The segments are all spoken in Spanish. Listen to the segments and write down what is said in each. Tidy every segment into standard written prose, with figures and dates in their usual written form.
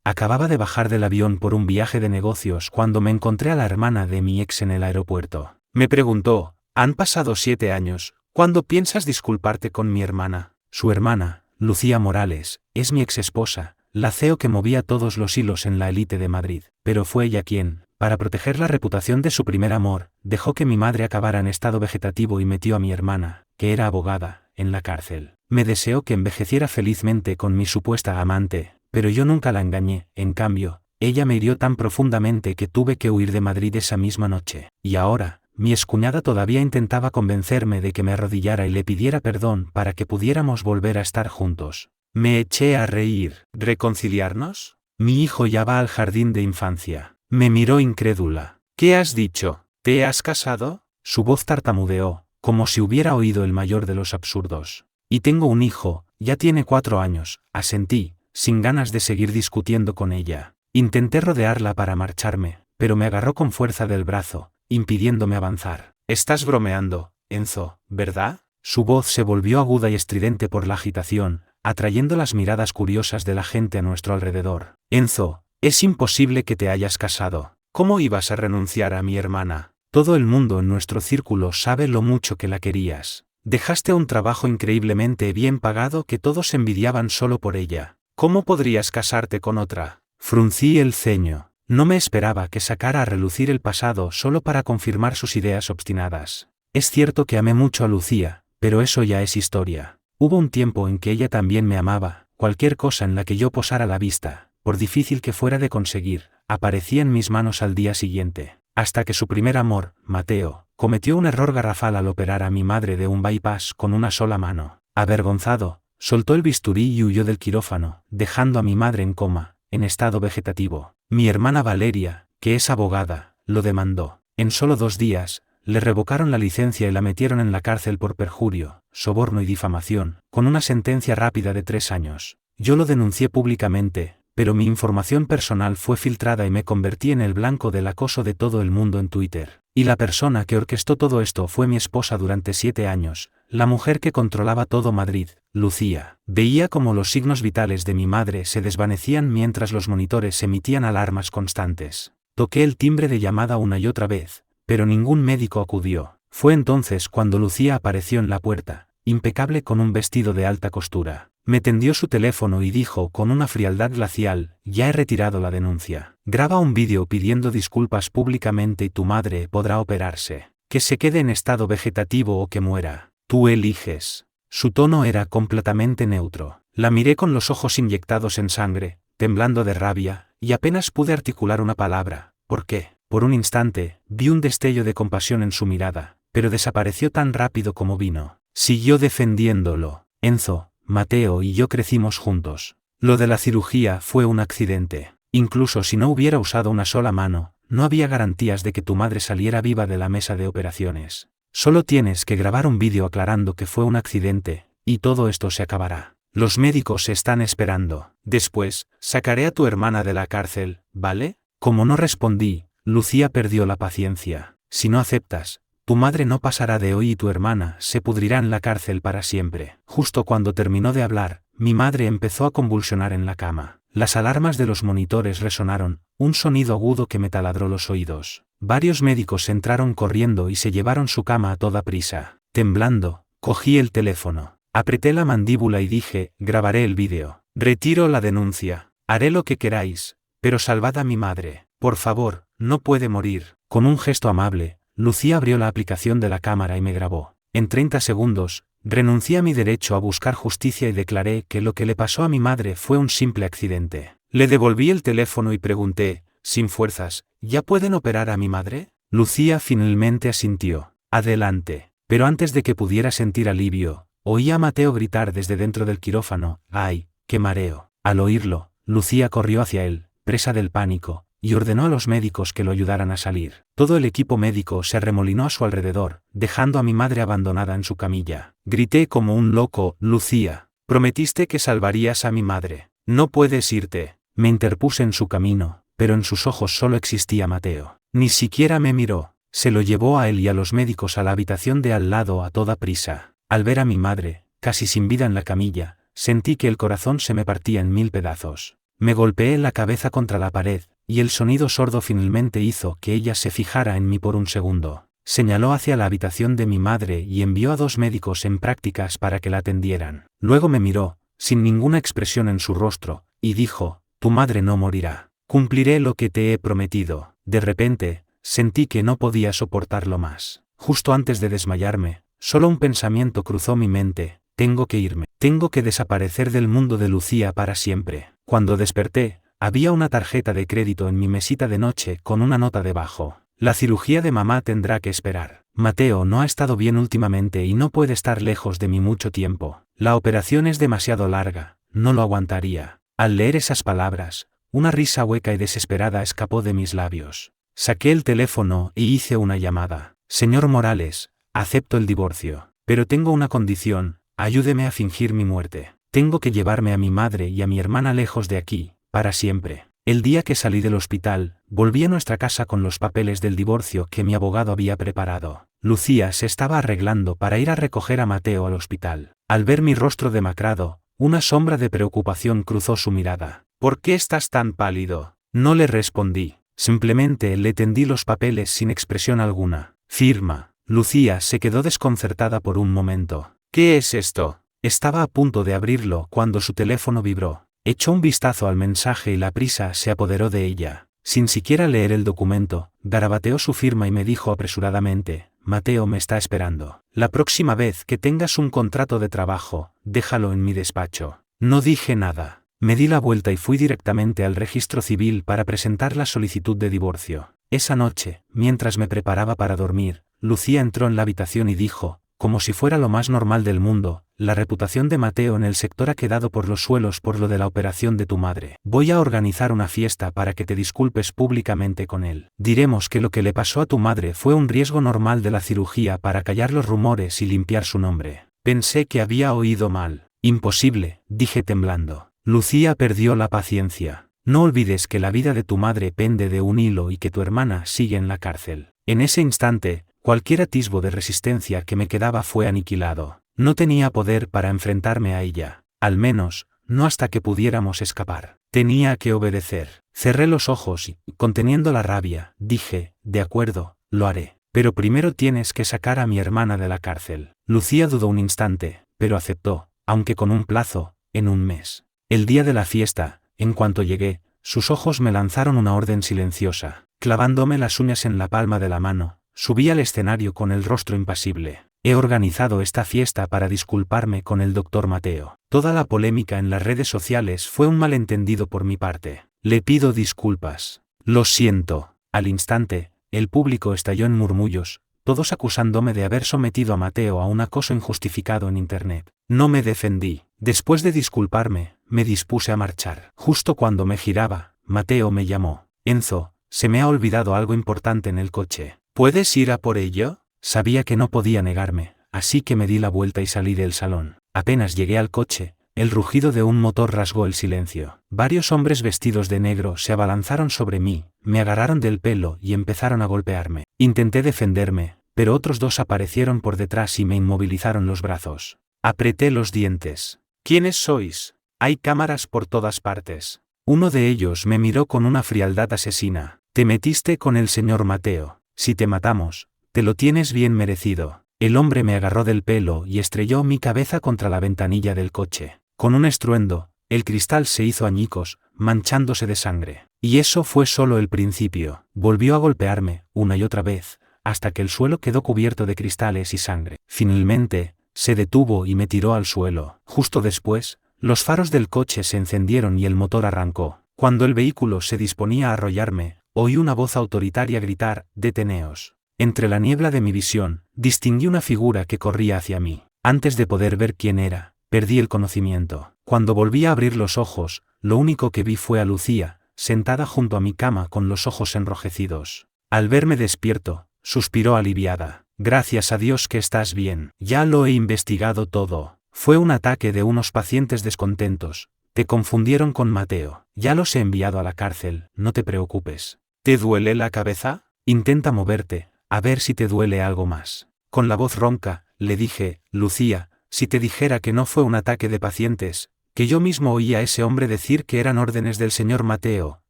Acababa de bajar del avión por un viaje de negocios cuando me encontré a la hermana de mi ex en el aeropuerto. Me preguntó, «Han pasado 7 años, ¿cuándo piensas disculparte con mi hermana?» Su hermana, Lucía Morales, es mi ex esposa, la CEO que movía todos los hilos en la élite de Madrid, pero fue ella quien, para proteger la reputación de su primer amor, dejó que mi madre acabara en estado vegetativo y metió a mi hermana, que era abogada, en la cárcel. Me deseó que envejeciera felizmente con mi supuesta amante, pero yo nunca la engañé. En cambio, ella me hirió tan profundamente que tuve que huir de Madrid esa misma noche. Y ahora, mi excuñada todavía intentaba convencerme de que me arrodillara y le pidiera perdón para que pudiéramos volver a estar juntos. Me eché a reír. ¿Reconciliarnos? Mi hijo ya va al jardín de infancia. Me miró incrédula. ¿Qué has dicho? ¿Te has casado? Su voz tartamudeó, como si hubiera oído el mayor de los absurdos. Y tengo un hijo, ya tiene 4 años, asentí, sin ganas de seguir discutiendo con ella. Intenté rodearla para marcharme, pero me agarró con fuerza del brazo, impidiéndome avanzar. Estás bromeando, Enzo, ¿verdad? Su voz se volvió aguda y estridente por la agitación, atrayendo las miradas curiosas de la gente a nuestro alrededor. Enzo, es imposible que te hayas casado. ¿Cómo ibas a renunciar a mi hermana? Todo el mundo en nuestro círculo sabe lo mucho que la querías. Dejaste un trabajo increíblemente bien pagado que todos envidiaban solo por ella. ¿Cómo podrías casarte con otra? Fruncí el ceño. No me esperaba que sacara a relucir el pasado solo para confirmar sus ideas obstinadas. Es cierto que amé mucho a Lucía, pero eso ya es historia. Hubo un tiempo en que ella también me amaba. Cualquier cosa en la que yo posara la vista, por difícil que fuera de conseguir, aparecía en mis manos al día siguiente. Hasta que su primer amor, Mateo, cometió un error garrafal al operar a mi madre de un bypass con una sola mano. Avergonzado, soltó el bisturí y huyó del quirófano, dejando a mi madre en coma, en estado vegetativo. Mi hermana Valeria, que es abogada, lo demandó. En solo 2 días, le revocaron la licencia y la metieron en la cárcel por perjurio, soborno y difamación, con una sentencia rápida de 3 años. Yo lo denuncié públicamente, pero mi información personal fue filtrada y me convertí en el blanco del acoso de todo el mundo en Twitter. Y la persona que orquestó todo esto fue mi esposa durante 7 años, la mujer que controlaba todo Madrid, Lucía. Veía como los signos vitales de mi madre se desvanecían mientras los monitores emitían alarmas constantes. Toqué el timbre de llamada una y otra vez, pero ningún médico acudió. Fue entonces cuando Lucía apareció en la puerta, impecable con un vestido de alta costura. Me tendió su teléfono y dijo con una frialdad glacial, ya he retirado la denuncia. Graba un vídeo pidiendo disculpas públicamente y tu madre podrá operarse. Que se quede en estado vegetativo o que muera. Tú eliges. Su tono era completamente neutro. La miré con los ojos inyectados en sangre, temblando de rabia, y apenas pude articular una palabra. ¿Por qué? Por un instante, vi un destello de compasión en su mirada, pero desapareció tan rápido como vino. Siguió defendiéndolo. Enzo, Mateo y yo crecimos juntos. Lo de la cirugía fue un accidente. Incluso si no hubiera usado una sola mano, no había garantías de que tu madre saliera viva de la mesa de operaciones. Solo tienes que grabar un vídeo aclarando que fue un accidente, y todo esto se acabará. Los médicos están esperando. Después, sacaré a tu hermana de la cárcel, ¿vale? Como no respondí, Lucía perdió la paciencia. Si no aceptas, tu madre no pasará de hoy y tu hermana se pudrirá en la cárcel para siempre. Justo cuando terminó de hablar, mi madre empezó a convulsionar en la cama. Las alarmas de los monitores resonaron, un sonido agudo que me taladró los oídos. Varios médicos entraron corriendo y se llevaron su cama a toda prisa. Temblando, cogí el teléfono, apreté la mandíbula y dije, grabaré el vídeo. Retiro la denuncia. Haré lo que queráis, pero salvad a mi madre. Por favor, no puede morir. Con un gesto amable, Lucía abrió la aplicación de la cámara y me grabó. En 30 segundos, renuncié a mi derecho a buscar justicia y declaré que lo que le pasó a mi madre fue un simple accidente. Le devolví el teléfono y pregunté, sin fuerzas, ¿ya pueden operar a mi madre? Lucía finalmente asintió. Adelante. Pero antes de que pudiera sentir alivio, oí a Mateo gritar desde dentro del quirófano, ¡ay, qué mareo! Al oírlo, Lucía corrió hacia él, presa del pánico, y ordenó a los médicos que lo ayudaran a salir. Todo el equipo médico se arremolinó a su alrededor, dejando a mi madre abandonada en su camilla. Grité como un loco, Lucía, prometiste que salvarías a mi madre. No puedes irte. Me interpuse en su camino, pero en sus ojos solo existía Mateo. Ni siquiera me miró. Se lo llevó a él y a los médicos a la habitación de al lado a toda prisa. Al ver a mi madre, casi sin vida en la camilla, sentí que el corazón se me partía en 1000 pedazos. Me golpeé la cabeza contra la pared, y el sonido sordo finalmente hizo que ella se fijara en mí por un segundo. Señaló hacia la habitación de mi madre y envió a 2 médicos en prácticas para que la atendieran. Luego me miró, sin ninguna expresión en su rostro, y dijo: «Tu madre no morirá. Cumpliré lo que te he prometido». De repente, sentí que no podía soportarlo más. Justo antes de desmayarme, solo un pensamiento cruzó mi mente: tengo que irme. Tengo que desaparecer del mundo de Lucía para siempre. Cuando desperté, había una tarjeta de crédito en mi mesita de noche con una nota debajo: «La cirugía de mamá tendrá que esperar. Mateo no ha estado bien últimamente y no puede estar lejos de mí mucho tiempo. La operación es demasiado larga, no lo aguantaría». Al leer esas palabras, una risa hueca y desesperada escapó de mis labios. Saqué el teléfono y hice una llamada. «Señor Morales, acepto el divorcio. Pero tengo una condición: ayúdeme a fingir mi muerte. Tengo que llevarme a mi madre y a mi hermana lejos de aquí, para siempre». El día que salí del hospital, volví a nuestra casa con los papeles del divorcio que mi abogado había preparado. Lucía se estaba arreglando para ir a recoger a Mateo al hospital. Al ver mi rostro demacrado, una sombra de preocupación cruzó su mirada. «¿Por qué estás tan pálido?». No le respondí. Simplemente le tendí los papeles sin expresión alguna. «Firma». Lucía se quedó desconcertada por un momento. «¿Qué es esto?». Estaba a punto de abrirlo cuando su teléfono vibró. Echó un vistazo al mensaje y la prisa se apoderó de ella. Sin siquiera leer el documento, garabateó su firma y me dijo apresuradamente: «Mateo me está esperando. La próxima vez que tengas un contrato de trabajo, déjalo en mi despacho». No dije nada. Me di la vuelta y fui directamente al registro civil para presentar la solicitud de divorcio. Esa noche, mientras me preparaba para dormir, Lucía entró en la habitación y dijo, como si fuera lo más normal del mundo: «La reputación de Mateo en el sector ha quedado por los suelos por lo de la operación de tu madre. Voy a organizar una fiesta para que te disculpes públicamente con él. Diremos que lo que le pasó a tu madre fue un riesgo normal de la cirugía para callar los rumores y limpiar su nombre». Pensé que había oído mal. «Imposible», dije temblando. Lucía perdió la paciencia. «No olvides que la vida de tu madre pende de un hilo y que tu hermana sigue en la cárcel». En ese instante, cualquier atisbo de resistencia que me quedaba fue aniquilado. No tenía poder para enfrentarme a ella, al menos, no hasta que pudiéramos escapar. Tenía que obedecer. Cerré los ojos y, conteniendo la rabia, dije: «De acuerdo, lo haré. Pero primero tienes que sacar a mi hermana de la cárcel». Lucía dudó un instante, pero aceptó, aunque con un plazo: en un mes. El día de la fiesta, en cuanto llegué, sus ojos me lanzaron una orden silenciosa. Clavándome las uñas en la palma de la mano, subí al escenario con el rostro impasible. «He organizado esta fiesta para disculparme con el doctor Mateo. Toda la polémica en las redes sociales fue un malentendido por mi parte. Le pido disculpas. Lo siento». Al instante, el público estalló en murmullos, todos acusándome de haber sometido a Mateo a un acoso injustificado en internet. No me defendí. Después de disculparme, me dispuse a marchar. Justo cuando me giraba, Mateo me llamó: «Enzo, se me ha olvidado algo importante en el coche. ¿Puedes ir a por ello?». Sabía que no podía negarme, así que me di la vuelta y salí del salón. Apenas llegué al coche, el rugido de un motor rasgó el silencio. Varios hombres vestidos de negro se abalanzaron sobre mí, me agarraron del pelo y empezaron a golpearme. Intenté defenderme, pero otros 2 aparecieron por detrás y me inmovilizaron los brazos. Apreté los dientes. «¿Quiénes sois? Hay cámaras por todas partes». Uno de ellos me miró con una frialdad asesina. «Te metiste con el señor Mateo. Si te matamos, te lo tienes bien merecido». El hombre me agarró del pelo y estrelló mi cabeza contra la ventanilla del coche. Con un estruendo, el cristal se hizo añicos, manchándose de sangre. Y eso fue solo el principio. Volvió a golpearme, una y otra vez, hasta que el suelo quedó cubierto de cristales y sangre. Finalmente, se detuvo y me tiró al suelo. Justo después, los faros del coche se encendieron y el motor arrancó. Cuando el vehículo se disponía a arrollarme, oí una voz autoritaria gritar: «Deteneos». Entre la niebla de mi visión, distinguí una figura que corría hacia mí. Antes de poder ver quién era, perdí el conocimiento. Cuando volví a abrir los ojos, lo único que vi fue a Lucía, sentada junto a mi cama con los ojos enrojecidos. Al verme despierto, suspiró aliviada. «Gracias a Dios que estás bien. Ya lo he investigado todo. Fue un ataque de unos pacientes descontentos. Te confundieron con Mateo. Ya los he enviado a la cárcel, no te preocupes». «¿Te duele la cabeza? Intenta moverte, a ver si te duele algo más». Con la voz ronca, le dije: «Lucía, si te dijera que no fue un ataque de pacientes, que yo mismo oí a ese hombre decir que eran órdenes del señor Mateo,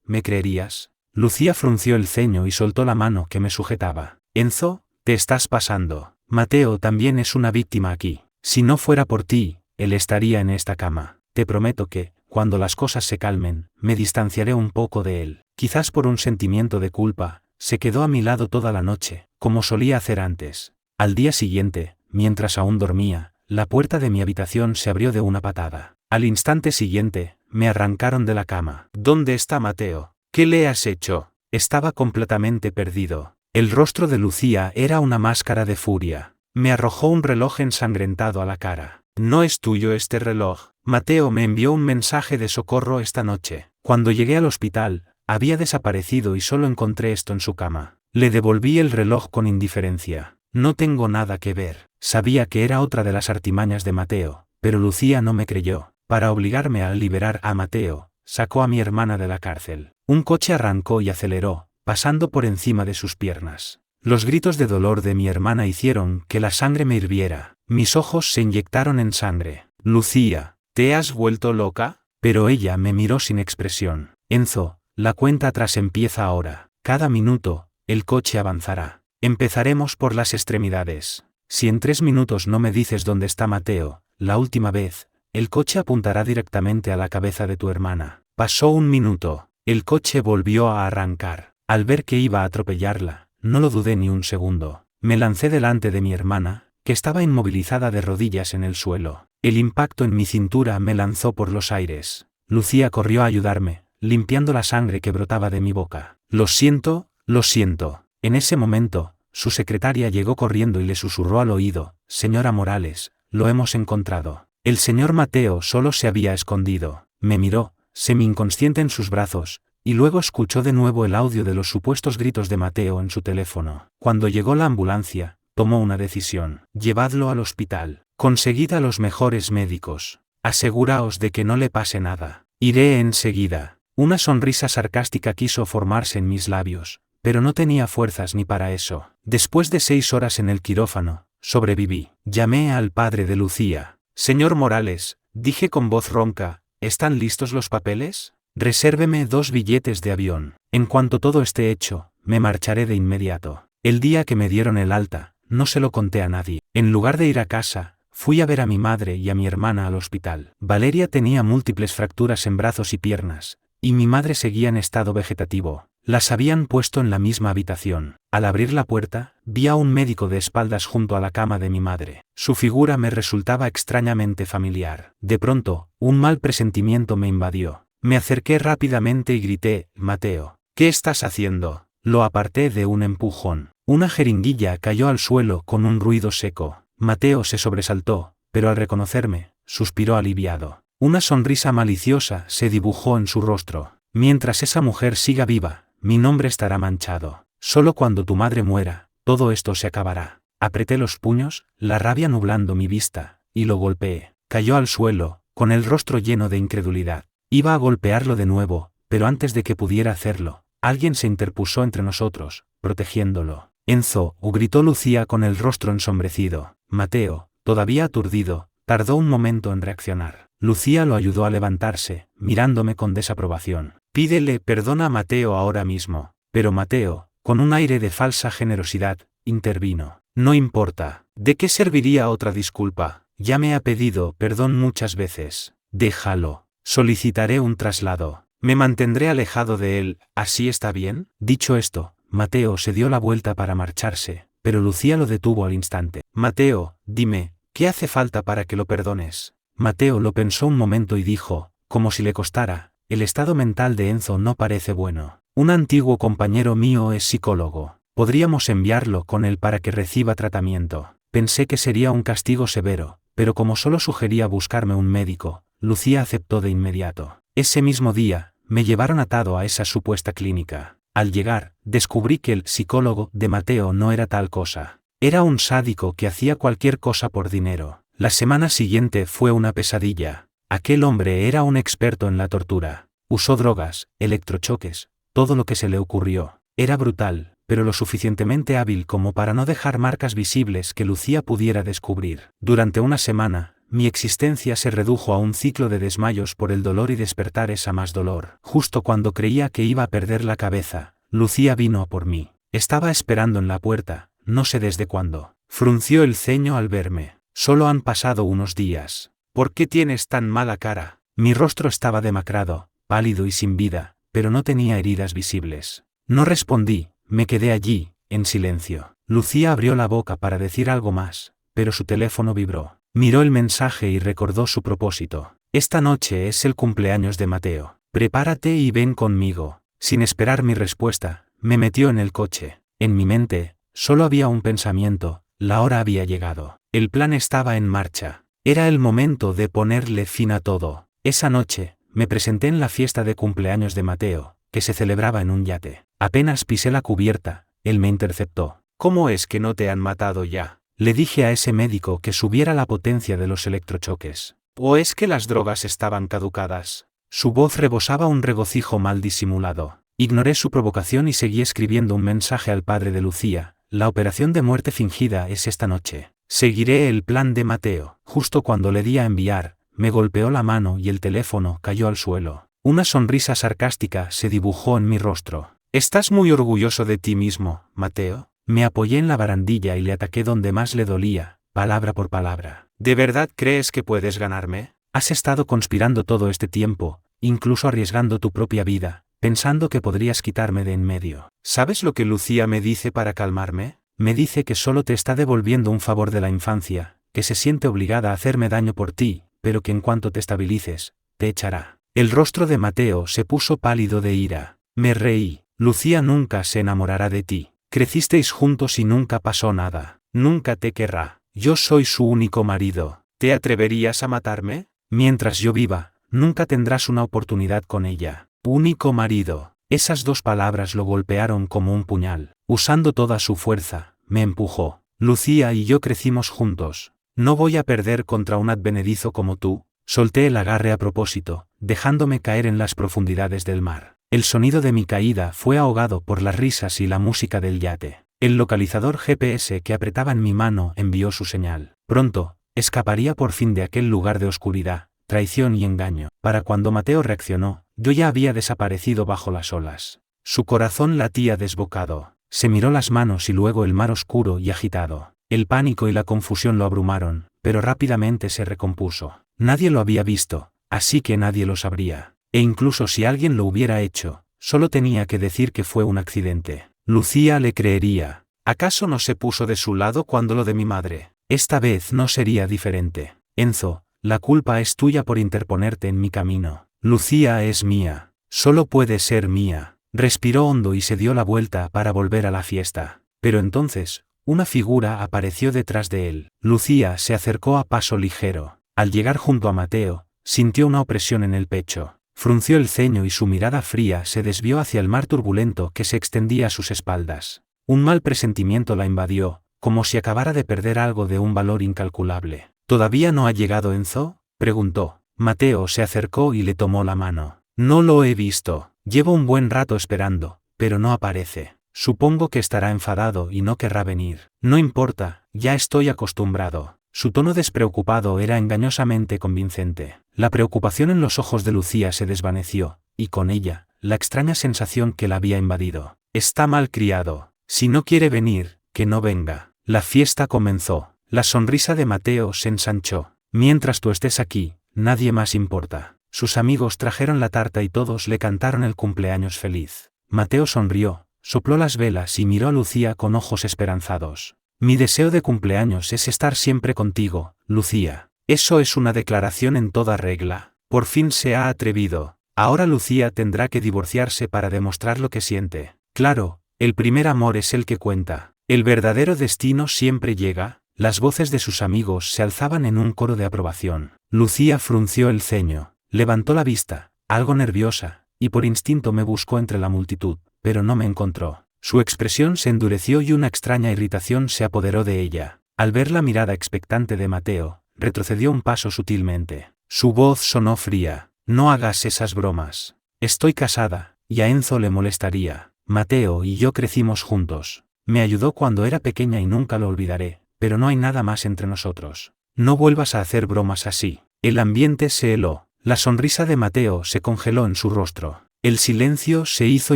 ¿me creerías? Lucía frunció el ceño y soltó la mano que me sujetaba. Enzo, te estás pasando. Mateo también es una víctima aquí. Si no fuera por ti, él estaría en esta cama. Te prometo que, cuando las cosas se calmen, me distanciaré un poco de él. Quizás por un sentimiento de culpa, se quedó a mi lado toda la noche, como solía hacer antes. Al día siguiente, mientras aún dormía, la puerta de mi habitación se abrió de una patada. Al instante siguiente, me arrancaron de la cama. ¿Dónde está Mateo? ¿Qué le has hecho? Estaba completamente perdido. El rostro de Lucía era una máscara de furia. Me arrojó un reloj ensangrentado a la cara. No es tuyo este reloj. Mateo me envió un mensaje de socorro esta noche. Cuando llegué al hospital, había desaparecido y solo encontré esto en su cama. Le devolví el reloj con indiferencia. No tengo nada que ver. Sabía que era otra de las artimañas de Mateo, pero Lucía no me creyó. Para obligarme a liberar a Mateo, sacó a mi hermana de la cárcel. Un coche arrancó y aceleró, pasando por encima de sus piernas. Los gritos de dolor de mi hermana hicieron que la sangre me hirviera. Mis ojos se inyectaron en sangre. Lucía, ¿te has vuelto loca? Pero ella me miró sin expresión. Enzo, la cuenta atrás empieza ahora. Cada minuto, el coche avanzará. Empezaremos por las extremidades. Si en 3 minutos no me dices dónde está Mateo, la última vez, el coche apuntará directamente a la cabeza de tu hermana. Pasó 1 minuto. El coche volvió a arrancar. Al ver que iba a atropellarla, no lo dudé ni un segundo. Me lancé delante de mi hermana, que estaba inmovilizada de rodillas en el suelo. El impacto en mi cintura me lanzó por los aires. Lucía corrió a ayudarme, limpiando la sangre que brotaba de mi boca. Lo siento, lo siento. En ese momento, su secretaria llegó corriendo y le susurró al oído: señora Morales, lo hemos encontrado. El señor Mateo solo se había escondido. Me miró, semi-inconsciente en sus brazos, y luego escuchó de nuevo el audio de los supuestos gritos de Mateo en su teléfono. Cuando llegó la ambulancia, tomó una decisión: llevadlo al hospital. Conseguid a los mejores médicos. Aseguraos de que no le pase nada. Iré enseguida. Una sonrisa sarcástica quiso formarse en mis labios, pero no tenía fuerzas ni para eso. Después de 6 horas en el quirófano, sobreviví. Llamé al padre de Lucía. Señor Morales, dije con voz ronca, ¿están listos los papeles? Resérveme 2 billetes de avión. En cuanto todo esté hecho, me marcharé de inmediato. El día que me dieron el alta, no se lo conté a nadie. En lugar de ir a casa, fui a ver a mi madre y a mi hermana al hospital. Valeria tenía múltiples fracturas en brazos y piernas, y mi madre seguía en estado vegetativo. Las habían puesto en la misma habitación. Al abrir la puerta, vi a un médico de espaldas junto a la cama de mi madre. Su figura me resultaba extrañamente familiar. De pronto, un mal presentimiento me invadió. Me acerqué rápidamente y grité: Mateo, ¿qué estás haciendo? Lo aparté de un empujón. Una jeringuilla cayó al suelo con un ruido seco. Mateo se sobresaltó, pero al reconocerme, suspiró aliviado. Una sonrisa maliciosa se dibujó en su rostro. Mientras esa mujer siga viva, mi nombre estará manchado. Solo cuando tu madre muera, todo esto se acabará. Apreté los puños, la rabia nublando mi vista, y lo golpeé. Cayó al suelo, con el rostro lleno de incredulidad. Iba a golpearlo de nuevo, pero antes de que pudiera hacerlo, alguien se interpuso entre nosotros, protegiéndolo. Enzo, gritó Lucía con el rostro ensombrecido. Mateo, todavía aturdido, tardó un momento en reaccionar. Lucía lo ayudó a levantarse, mirándome con desaprobación. Pídele perdón a Mateo ahora mismo. Pero Mateo, con un aire de falsa generosidad, intervino. No importa. ¿De qué serviría otra disculpa? Ya me ha pedido perdón muchas veces. Déjalo. Solicitaré un traslado. Me mantendré alejado de él, ¿así está bien? Dicho esto, Mateo se dio la vuelta para marcharse, pero Lucía lo detuvo al instante. Mateo, dime, ¿qué hace falta para que lo perdones? Mateo lo pensó un momento y dijo, como si le costara: el estado mental de Enzo no parece bueno. Un antiguo compañero mío es psicólogo. Podríamos enviarlo con él para que reciba tratamiento. Pensé que sería un castigo severo, pero como solo sugería buscarme un médico, Lucía aceptó de inmediato. Ese mismo día, me llevaron atado a esa supuesta clínica. Al llegar, descubrí que el psicólogo de Mateo no era tal cosa. Era un sádico que hacía cualquier cosa por dinero. La semana siguiente fue una pesadilla. Aquel hombre era un experto en la tortura. Usó drogas, electrochoques, todo lo que se le ocurrió. Era brutal, pero lo suficientemente hábil como para no dejar marcas visibles que Lucía pudiera descubrir. Durante una semana, mi existencia se redujo a un ciclo de desmayos por el dolor y despertares a más dolor. Justo cuando creía que iba a perder la cabeza, Lucía vino a por mí. Estaba esperando en la puerta, no sé desde cuándo. Frunció el ceño al verme. Solo han pasado unos días. ¿Por qué tienes tan mala cara? Mi rostro estaba demacrado, pálido y sin vida, pero no tenía heridas visibles. No respondí, me quedé allí, en silencio. Lucía abrió la boca para decir algo más, pero su teléfono vibró. Miró el mensaje y recordó su propósito. Esta noche es el cumpleaños de Mateo. Prepárate y ven conmigo. Sin esperar mi respuesta, me metió en el coche. En mi mente, solo había un pensamiento, la hora había llegado. El plan estaba en marcha. Era el momento de ponerle fin a todo. Esa noche, me presenté en la fiesta de cumpleaños de Mateo, que se celebraba en un yate. Apenas pisé la cubierta, él me interceptó. ¿Cómo es que no te han matado ya? Le dije a ese médico que subiera la potencia de los electrochoques. ¿O es que las drogas estaban caducadas? Su voz rebosaba un regocijo mal disimulado. Ignoré su provocación y seguí escribiendo un mensaje al padre de Lucía. La operación de muerte fingida es esta noche. Seguiré el plan de Mateo. Justo cuando le di a enviar, me golpeó la mano y el teléfono cayó al suelo. Una sonrisa sarcástica se dibujó en mi rostro. ¿Estás muy orgulloso de ti mismo, Mateo? Me apoyé en la barandilla y le ataqué donde más le dolía, palabra por palabra. ¿De verdad crees que puedes ganarme? Has estado conspirando todo este tiempo, incluso arriesgando tu propia vida, pensando que podrías quitarme de en medio. ¿Sabes lo que Lucía me dice para calmarme? Me dice que solo te está devolviendo un favor de la infancia, que se siente obligada a hacerme daño por ti, pero que en cuanto te estabilices, te echará. El rostro de Mateo se puso pálido de ira. Me reí. Lucía nunca se enamorará de ti. Crecisteis juntos y nunca pasó nada. Nunca te querrá. Yo soy su único marido. ¿Te atreverías a matarme? Mientras yo viva, nunca tendrás una oportunidad con ella. Único marido. Esas dos palabras lo golpearon como un puñal. Usando toda su fuerza, me empujó. Lucía y yo crecimos juntos. No voy a perder contra un advenedizo como tú. Solté el agarre a propósito, dejándome caer en las profundidades del mar. El sonido de mi caída fue ahogado por las risas y la música del yate. El localizador GPS que apretaba en mi mano envió su señal. Pronto, escaparía por fin de aquel lugar de oscuridad, traición y engaño. Para cuando Mateo reaccionó, yo ya había desaparecido bajo las olas. Su corazón latía desbocado. Se miró las manos y luego el mar oscuro y agitado. El pánico y la confusión lo abrumaron, pero rápidamente se recompuso. Nadie lo había visto, así que nadie lo sabría. E incluso si alguien lo hubiera hecho, solo tenía que decir que fue un accidente. Lucía le creería. ¿Acaso no se puso de su lado cuando lo de mi madre? Esta vez no sería diferente. Enzo, la culpa es tuya por interponerte en mi camino. Lucía es mía. Solo puede ser mía. Respiró hondo y se dio la vuelta para volver a la fiesta. Pero entonces, una figura apareció detrás de él. Lucía se acercó a paso ligero. Al llegar junto a Mateo, sintió una opresión en el pecho. Frunció el ceño y su mirada fría se desvió hacia el mar turbulento que se extendía a sus espaldas. Un mal presentimiento la invadió, como si acabara de perder algo de un valor incalculable. ¿Todavía no ha llegado Enzo?, preguntó. Mateo se acercó y le tomó la mano. No lo he visto. Llevo un buen rato esperando, pero no aparece. Supongo que estará enfadado y no querrá venir. No importa, ya estoy acostumbrado. Su tono despreocupado era engañosamente convincente. La preocupación en los ojos de Lucía se desvaneció, y con ella, la extraña sensación que la había invadido. Está mal criado. Si no quiere venir, que no venga. La fiesta comenzó. La sonrisa de Mateo se ensanchó. Mientras tú estés aquí, nadie más importa. Sus amigos trajeron la tarta y todos le cantaron el cumpleaños feliz. Mateo sonrió, sopló las velas y miró a Lucía con ojos esperanzados. Mi deseo de cumpleaños es estar siempre contigo, Lucía. Eso es una declaración en toda regla. Por fin se ha atrevido. Ahora Lucía tendrá que divorciarse para demostrar lo que siente. Claro, el primer amor es el que cuenta. El verdadero destino siempre llega. Las voces de sus amigos se alzaban en un coro de aprobación. Lucía frunció el ceño, levantó la vista, algo nerviosa, y por instinto me buscó entre la multitud, pero no me encontró. Su expresión se endureció y una extraña irritación se apoderó de ella. Al ver la mirada expectante de Mateo, retrocedió un paso sutilmente. Su voz sonó fría. No hagas esas bromas. Estoy casada, y a Enzo le molestaría. Mateo y yo crecimos juntos. Me ayudó cuando era pequeña y nunca lo olvidaré, pero no hay nada más entre nosotros. no vuelvas a hacer bromas así. El ambiente se heló. La sonrisa de Mateo se congeló en su rostro. El silencio se hizo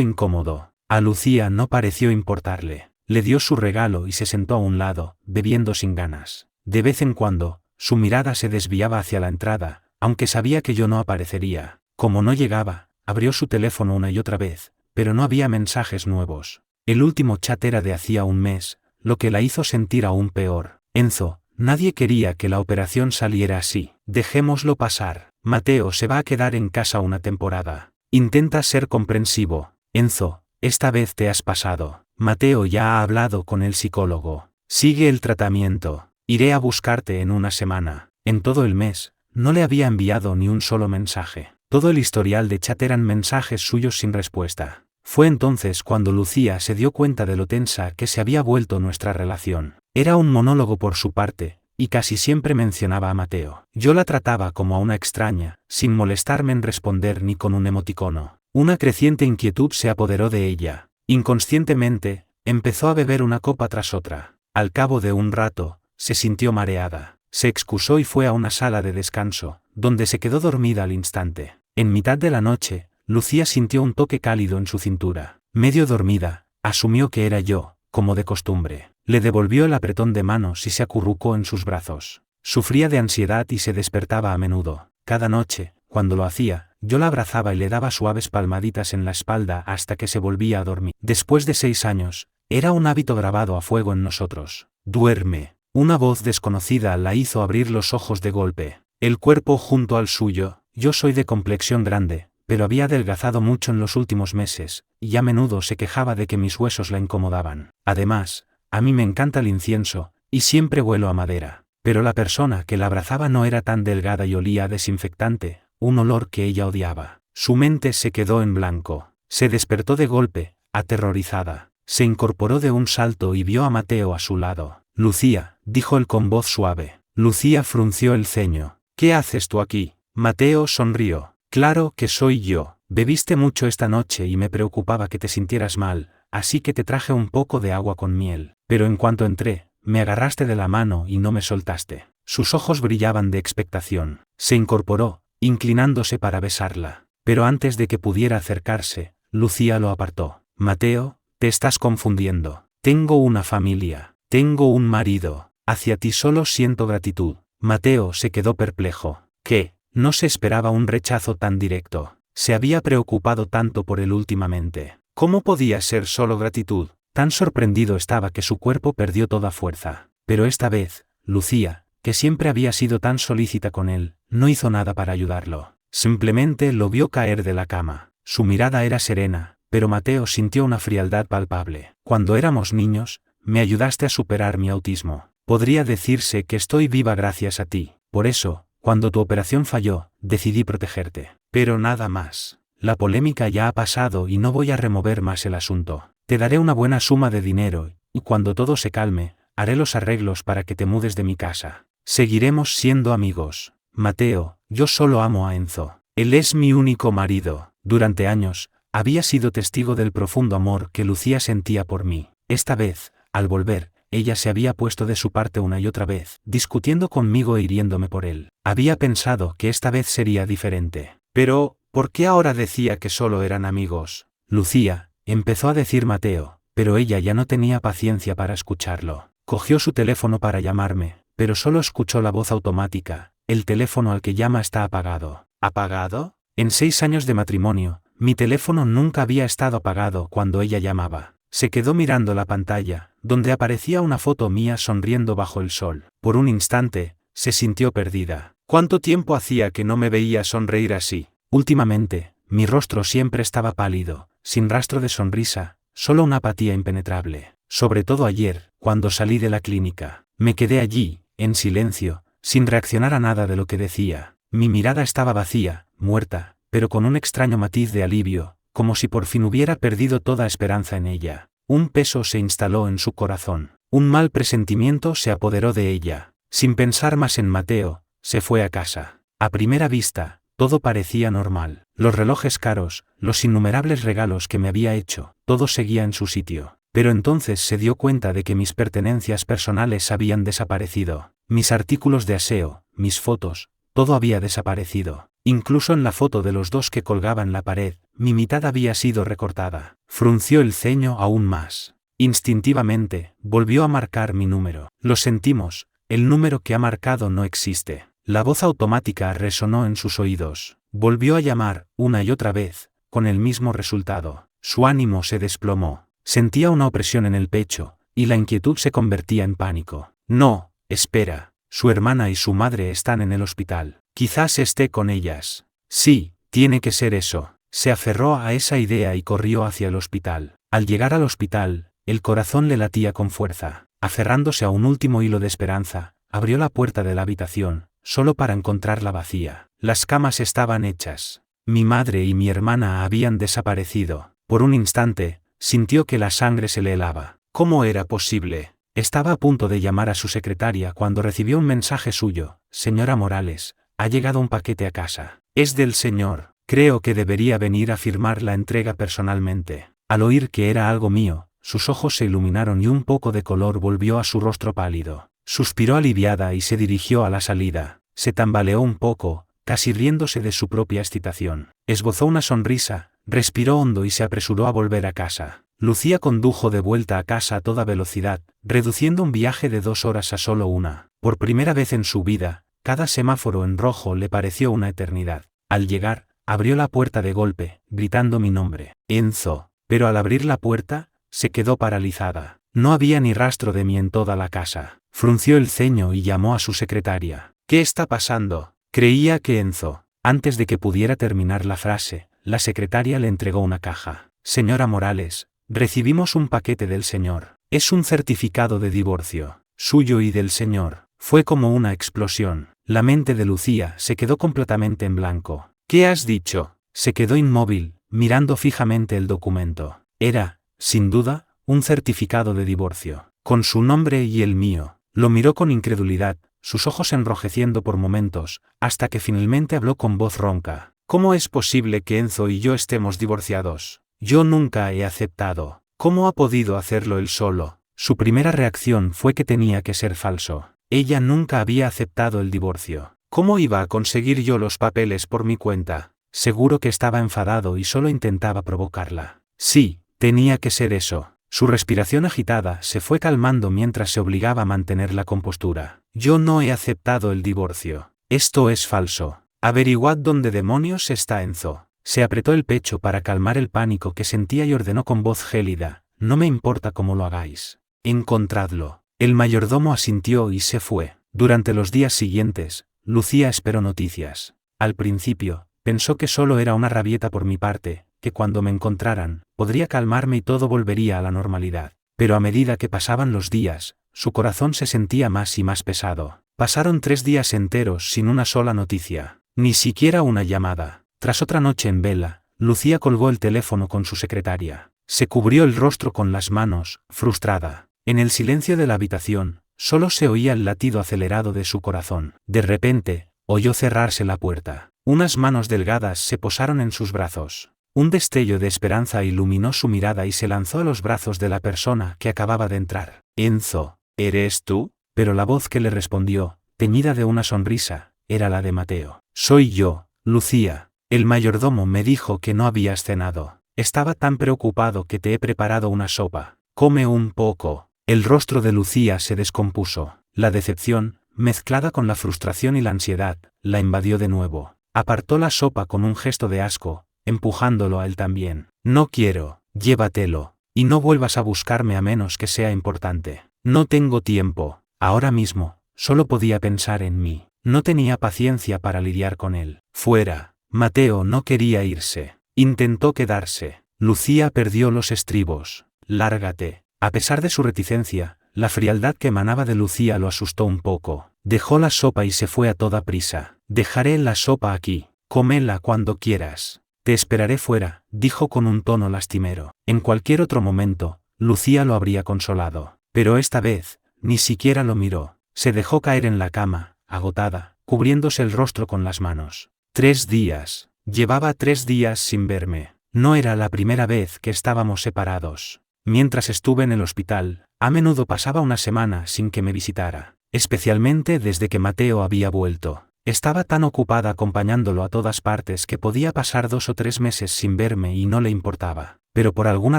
incómodo. A Lucía no pareció importarle. Le dio su regalo y se sentó a un lado, bebiendo sin ganas. De vez en cuando, su mirada se desviaba hacia la entrada, aunque sabía que yo no aparecería. Como no llegaba, abrió su teléfono una y otra vez, pero no había mensajes nuevos. El último chat era de hacía un mes, lo que la hizo sentir aún peor. Enzo, nadie quería que la operación saliera así. Dejémoslo pasar. Mateo se va a quedar en casa una temporada. Intenta ser comprensivo. Enzo, esta vez te has pasado. Mateo ya ha hablado con el psicólogo. Sigue el tratamiento. Iré a buscarte en una semana. En todo el mes, no le había enviado ni un solo mensaje. Todo el historial de chat eran mensajes suyos sin respuesta. Fue entonces cuando Lucía se dio cuenta de lo tensa que se había vuelto nuestra relación. Era un monólogo por su parte, y casi siempre mencionaba a Mateo. Yo la trataba como a una extraña, sin molestarme en responder ni con un emoticono. Una creciente inquietud se apoderó de ella. Inconscientemente, empezó a beber una copa tras otra. Al cabo de un rato, se sintió mareada. Se excusó y fue a una sala de descanso, donde se quedó dormida al instante. En mitad de la noche, Lucía sintió un toque cálido en su cintura. Medio dormida, asumió que era yo, como de costumbre. Le devolvió el apretón de manos y se acurrucó en sus brazos. Sufría de ansiedad y se despertaba a menudo. Cada noche, cuando lo hacía, yo la abrazaba y le daba suaves palmaditas en la espalda hasta que se volvía a dormir. Después de 6 años, era un hábito grabado a fuego en nosotros. Duerme. Una voz desconocida la hizo abrir los ojos de golpe. El cuerpo junto al suyo. Yo soy de complexión grande, pero había adelgazado mucho en los últimos meses, y a menudo se quejaba de que mis huesos la incomodaban. Además, a mí me encanta el incienso, y siempre huelo a madera. Pero la persona que la abrazaba no era tan delgada y olía a desinfectante, un olor que ella odiaba. Su mente se quedó en blanco. Se despertó de golpe, aterrorizada. Se incorporó de un salto y vio a Mateo a su lado. Lucía, dijo él con voz suave. Lucía frunció el ceño. ¿Qué haces tú aquí? Mateo sonrió. Claro que soy yo. Bebiste mucho esta noche y me preocupaba que te sintieras mal, así que te traje un poco de agua con miel. Pero en cuanto entré, me agarraste de la mano y no me soltaste. Sus ojos brillaban de expectación. Se incorporó, inclinándose para besarla. Pero antes de que pudiera acercarse, Lucía lo apartó. Mateo, te estás confundiendo. Tengo una familia. Tengo un marido. Hacia ti solo siento gratitud. Mateo se quedó perplejo. ¿Qué? No se esperaba un rechazo tan directo. Se había preocupado tanto por él últimamente. ¿Cómo podía ser solo gratitud? Tan sorprendido estaba que su cuerpo perdió toda fuerza. Pero esta vez, Lucía, que siempre había sido tan solícita con él, no hizo nada para ayudarlo. Simplemente lo vio caer de la cama. Su mirada era serena, pero Mateo sintió una frialdad palpable. Cuando éramos niños, me ayudaste a superar mi autismo. Podría decirse que estoy viva gracias a ti. Por eso, cuando tu operación falló, decidí protegerte. Pero nada más. La polémica ya ha pasado y no voy a remover más el asunto. Te daré una buena suma de dinero, y cuando todo se calme, haré los arreglos para que te mudes de mi casa. Seguiremos siendo amigos. Mateo, yo solo amo a Enzo. Él es mi único marido. Durante años, había sido testigo del profundo amor que Lucía sentía por mí. Esta vez, al volver, ella se había puesto de su parte una y otra vez, discutiendo conmigo e hiriéndome por él. Había pensado que esta vez sería diferente. Pero, ¿por qué ahora decía que solo eran amigos? Lucía, empezó a decir Mateo, pero ella ya no tenía paciencia para escucharlo. Cogió su teléfono para llamarme, pero solo escuchó la voz automática. El teléfono al que llama está apagado. ¿Apagado? En 6 años de matrimonio, mi teléfono nunca había estado apagado cuando ella llamaba. Se quedó mirando la pantalla, donde aparecía una foto mía sonriendo bajo el sol. Por un instante, se sintió perdida. ¿Cuánto tiempo hacía que no me veía sonreír así? Últimamente, mi rostro siempre estaba pálido, sin rastro de sonrisa, solo una apatía impenetrable. Sobre todo ayer, cuando salí de la clínica. Me quedé allí, en silencio, sin reaccionar a nada de lo que decía. Mi mirada estaba vacía, muerta, pero con un extraño matiz de alivio, como si por fin hubiera perdido toda esperanza en ella. Un peso se instaló en su corazón. Un mal presentimiento se apoderó de ella. Sin pensar más en Mateo, se fue a casa. A primera vista, todo parecía normal. Los relojes caros, los innumerables regalos que me había hecho, todo seguía en su sitio. Pero entonces se dio cuenta de que mis pertenencias personales habían desaparecido. Mis artículos de aseo, mis fotos, todo había desaparecido. Incluso en la foto de los dos que colgaba en la pared, mi mitad había sido recortada. Frunció el ceño aún más. Instintivamente, volvió a marcar mi número. Lo sentimos, el número que ha marcado no existe. La voz automática resonó en sus oídos. Volvió a llamar, una y otra vez, con el mismo resultado. Su ánimo se desplomó. Sentía una opresión en el pecho, y la inquietud se convertía en pánico. No, espera. Su hermana y su madre están en el hospital. Quizás esté con ellas. Sí, tiene que ser eso. Se aferró a esa idea y corrió hacia el hospital. Al llegar al hospital, el corazón le latía con fuerza. Aferrándose a un último hilo de esperanza, abrió la puerta de la habitación, solo para encontrarla vacía. Las camas estaban hechas. Mi madre y mi hermana habían desaparecido. Por un instante, sintió que la sangre se le helaba. ¿Cómo era posible? Estaba a punto de llamar a su secretaria cuando recibió un mensaje suyo. Señora Morales, ha llegado un paquete a casa. Es del señor. Creo que debería venir a firmar la entrega personalmente. Al oír que era algo mío, sus ojos se iluminaron y un poco de color volvió a su rostro pálido. Suspiró aliviada y se dirigió a la salida. Se tambaleó un poco, casi riéndose de su propia excitación. Esbozó una sonrisa, respiró hondo y se apresuró a volver a casa. Lucía condujo de vuelta a casa a toda velocidad, reduciendo un viaje de 2 horas a solo 1. Por primera vez en su vida, cada semáforo en rojo le pareció una eternidad. Al llegar, abrió la puerta de golpe, gritando mi nombre. Enzo. Pero al abrir la puerta, se quedó paralizada. No había ni rastro de mí en toda la casa. Frunció el ceño y llamó a su secretaria. ¿Qué está pasando? Creía que Enzo. Antes de que pudiera terminar la frase, la secretaria le entregó una caja. Señora Morales, recibimos un paquete del señor. Es un certificado de divorcio, suyo y del señor. Fue como una explosión. La mente de Lucía se quedó completamente en blanco. ¿Qué has dicho? Se quedó inmóvil, mirando fijamente el documento. Era, sin duda, un certificado de divorcio, con su nombre y el mío. Lo miró con incredulidad, sus ojos enrojeciendo por momentos, hasta que finalmente habló con voz ronca. ¿Cómo es posible que Enzo y yo estemos divorciados? Yo nunca he aceptado. ¿Cómo ha podido hacerlo él solo? Su primera reacción fue que tenía que ser falso. Ella nunca había aceptado el divorcio. ¿Cómo iba a conseguir yo los papeles por mi cuenta? Seguro que estaba enfadado y solo intentaba provocarla. Sí, tenía que ser eso. Su respiración agitada se fue calmando mientras se obligaba a mantener la compostura. Yo no he aceptado el divorcio. Esto es falso. Averiguad dónde demonios está Enzo. Se apretó el pecho para calmar el pánico que sentía y ordenó con voz gélida. No me importa cómo lo hagáis. Encontradlo. El mayordomo asintió y se fue. Durante los días siguientes, Lucía esperó noticias. Al principio, pensó que solo era una rabieta por mi parte, que cuando me encontraran, podría calmarme y todo volvería a la normalidad. Pero a medida que pasaban los días, su corazón se sentía más y más pesado. Pasaron 3 días enteros sin una sola noticia, ni siquiera una llamada. Tras otra noche en vela, Lucía colgó el teléfono con su secretaria. Se cubrió el rostro con las manos, frustrada. En el silencio de la habitación, solo se oía el latido acelerado de su corazón. De repente, oyó cerrarse la puerta. Unas manos delgadas se posaron en sus brazos. Un destello de esperanza iluminó su mirada y se lanzó a los brazos de la persona que acababa de entrar. Enzo, ¿eres tú? Pero la voz que le respondió, teñida de una sonrisa, era la de Mateo. Soy yo, Lucía. El mayordomo me dijo que no habías cenado. Estaba tan preocupado que te he preparado una sopa. Come un poco. El rostro de Lucía se descompuso. La decepción, mezclada con la frustración y la ansiedad, la invadió de nuevo. Apartó la sopa con un gesto de asco, empujándolo a él también. No quiero, llévatelo. Y no vuelvas a buscarme a menos que sea importante. No tengo tiempo. Ahora mismo, solo podía pensar en mí. No tenía paciencia para lidiar con él. Fuera. Mateo no quería irse. Intentó quedarse. Lucía perdió los estribos. Lárgate. A pesar de su reticencia, la frialdad que emanaba de Lucía lo asustó un poco. Dejó la sopa y se fue a toda prisa. Dejaré la sopa aquí. Cómela cuando quieras. Te esperaré fuera, dijo con un tono lastimero. En cualquier otro momento, Lucía lo habría consolado. Pero esta vez, ni siquiera lo miró. Se dejó caer en la cama, agotada, cubriéndose el rostro con las manos. 3 días. Llevaba 3 días sin verme. No era la primera vez que estábamos separados. Mientras estuve en el hospital, a menudo pasaba una semana sin que me visitara. especialmente desde que Mateo había vuelto. Estaba tan ocupada acompañándolo a todas partes que podía pasar 2 o 3 meses sin verme y no le importaba. Pero por alguna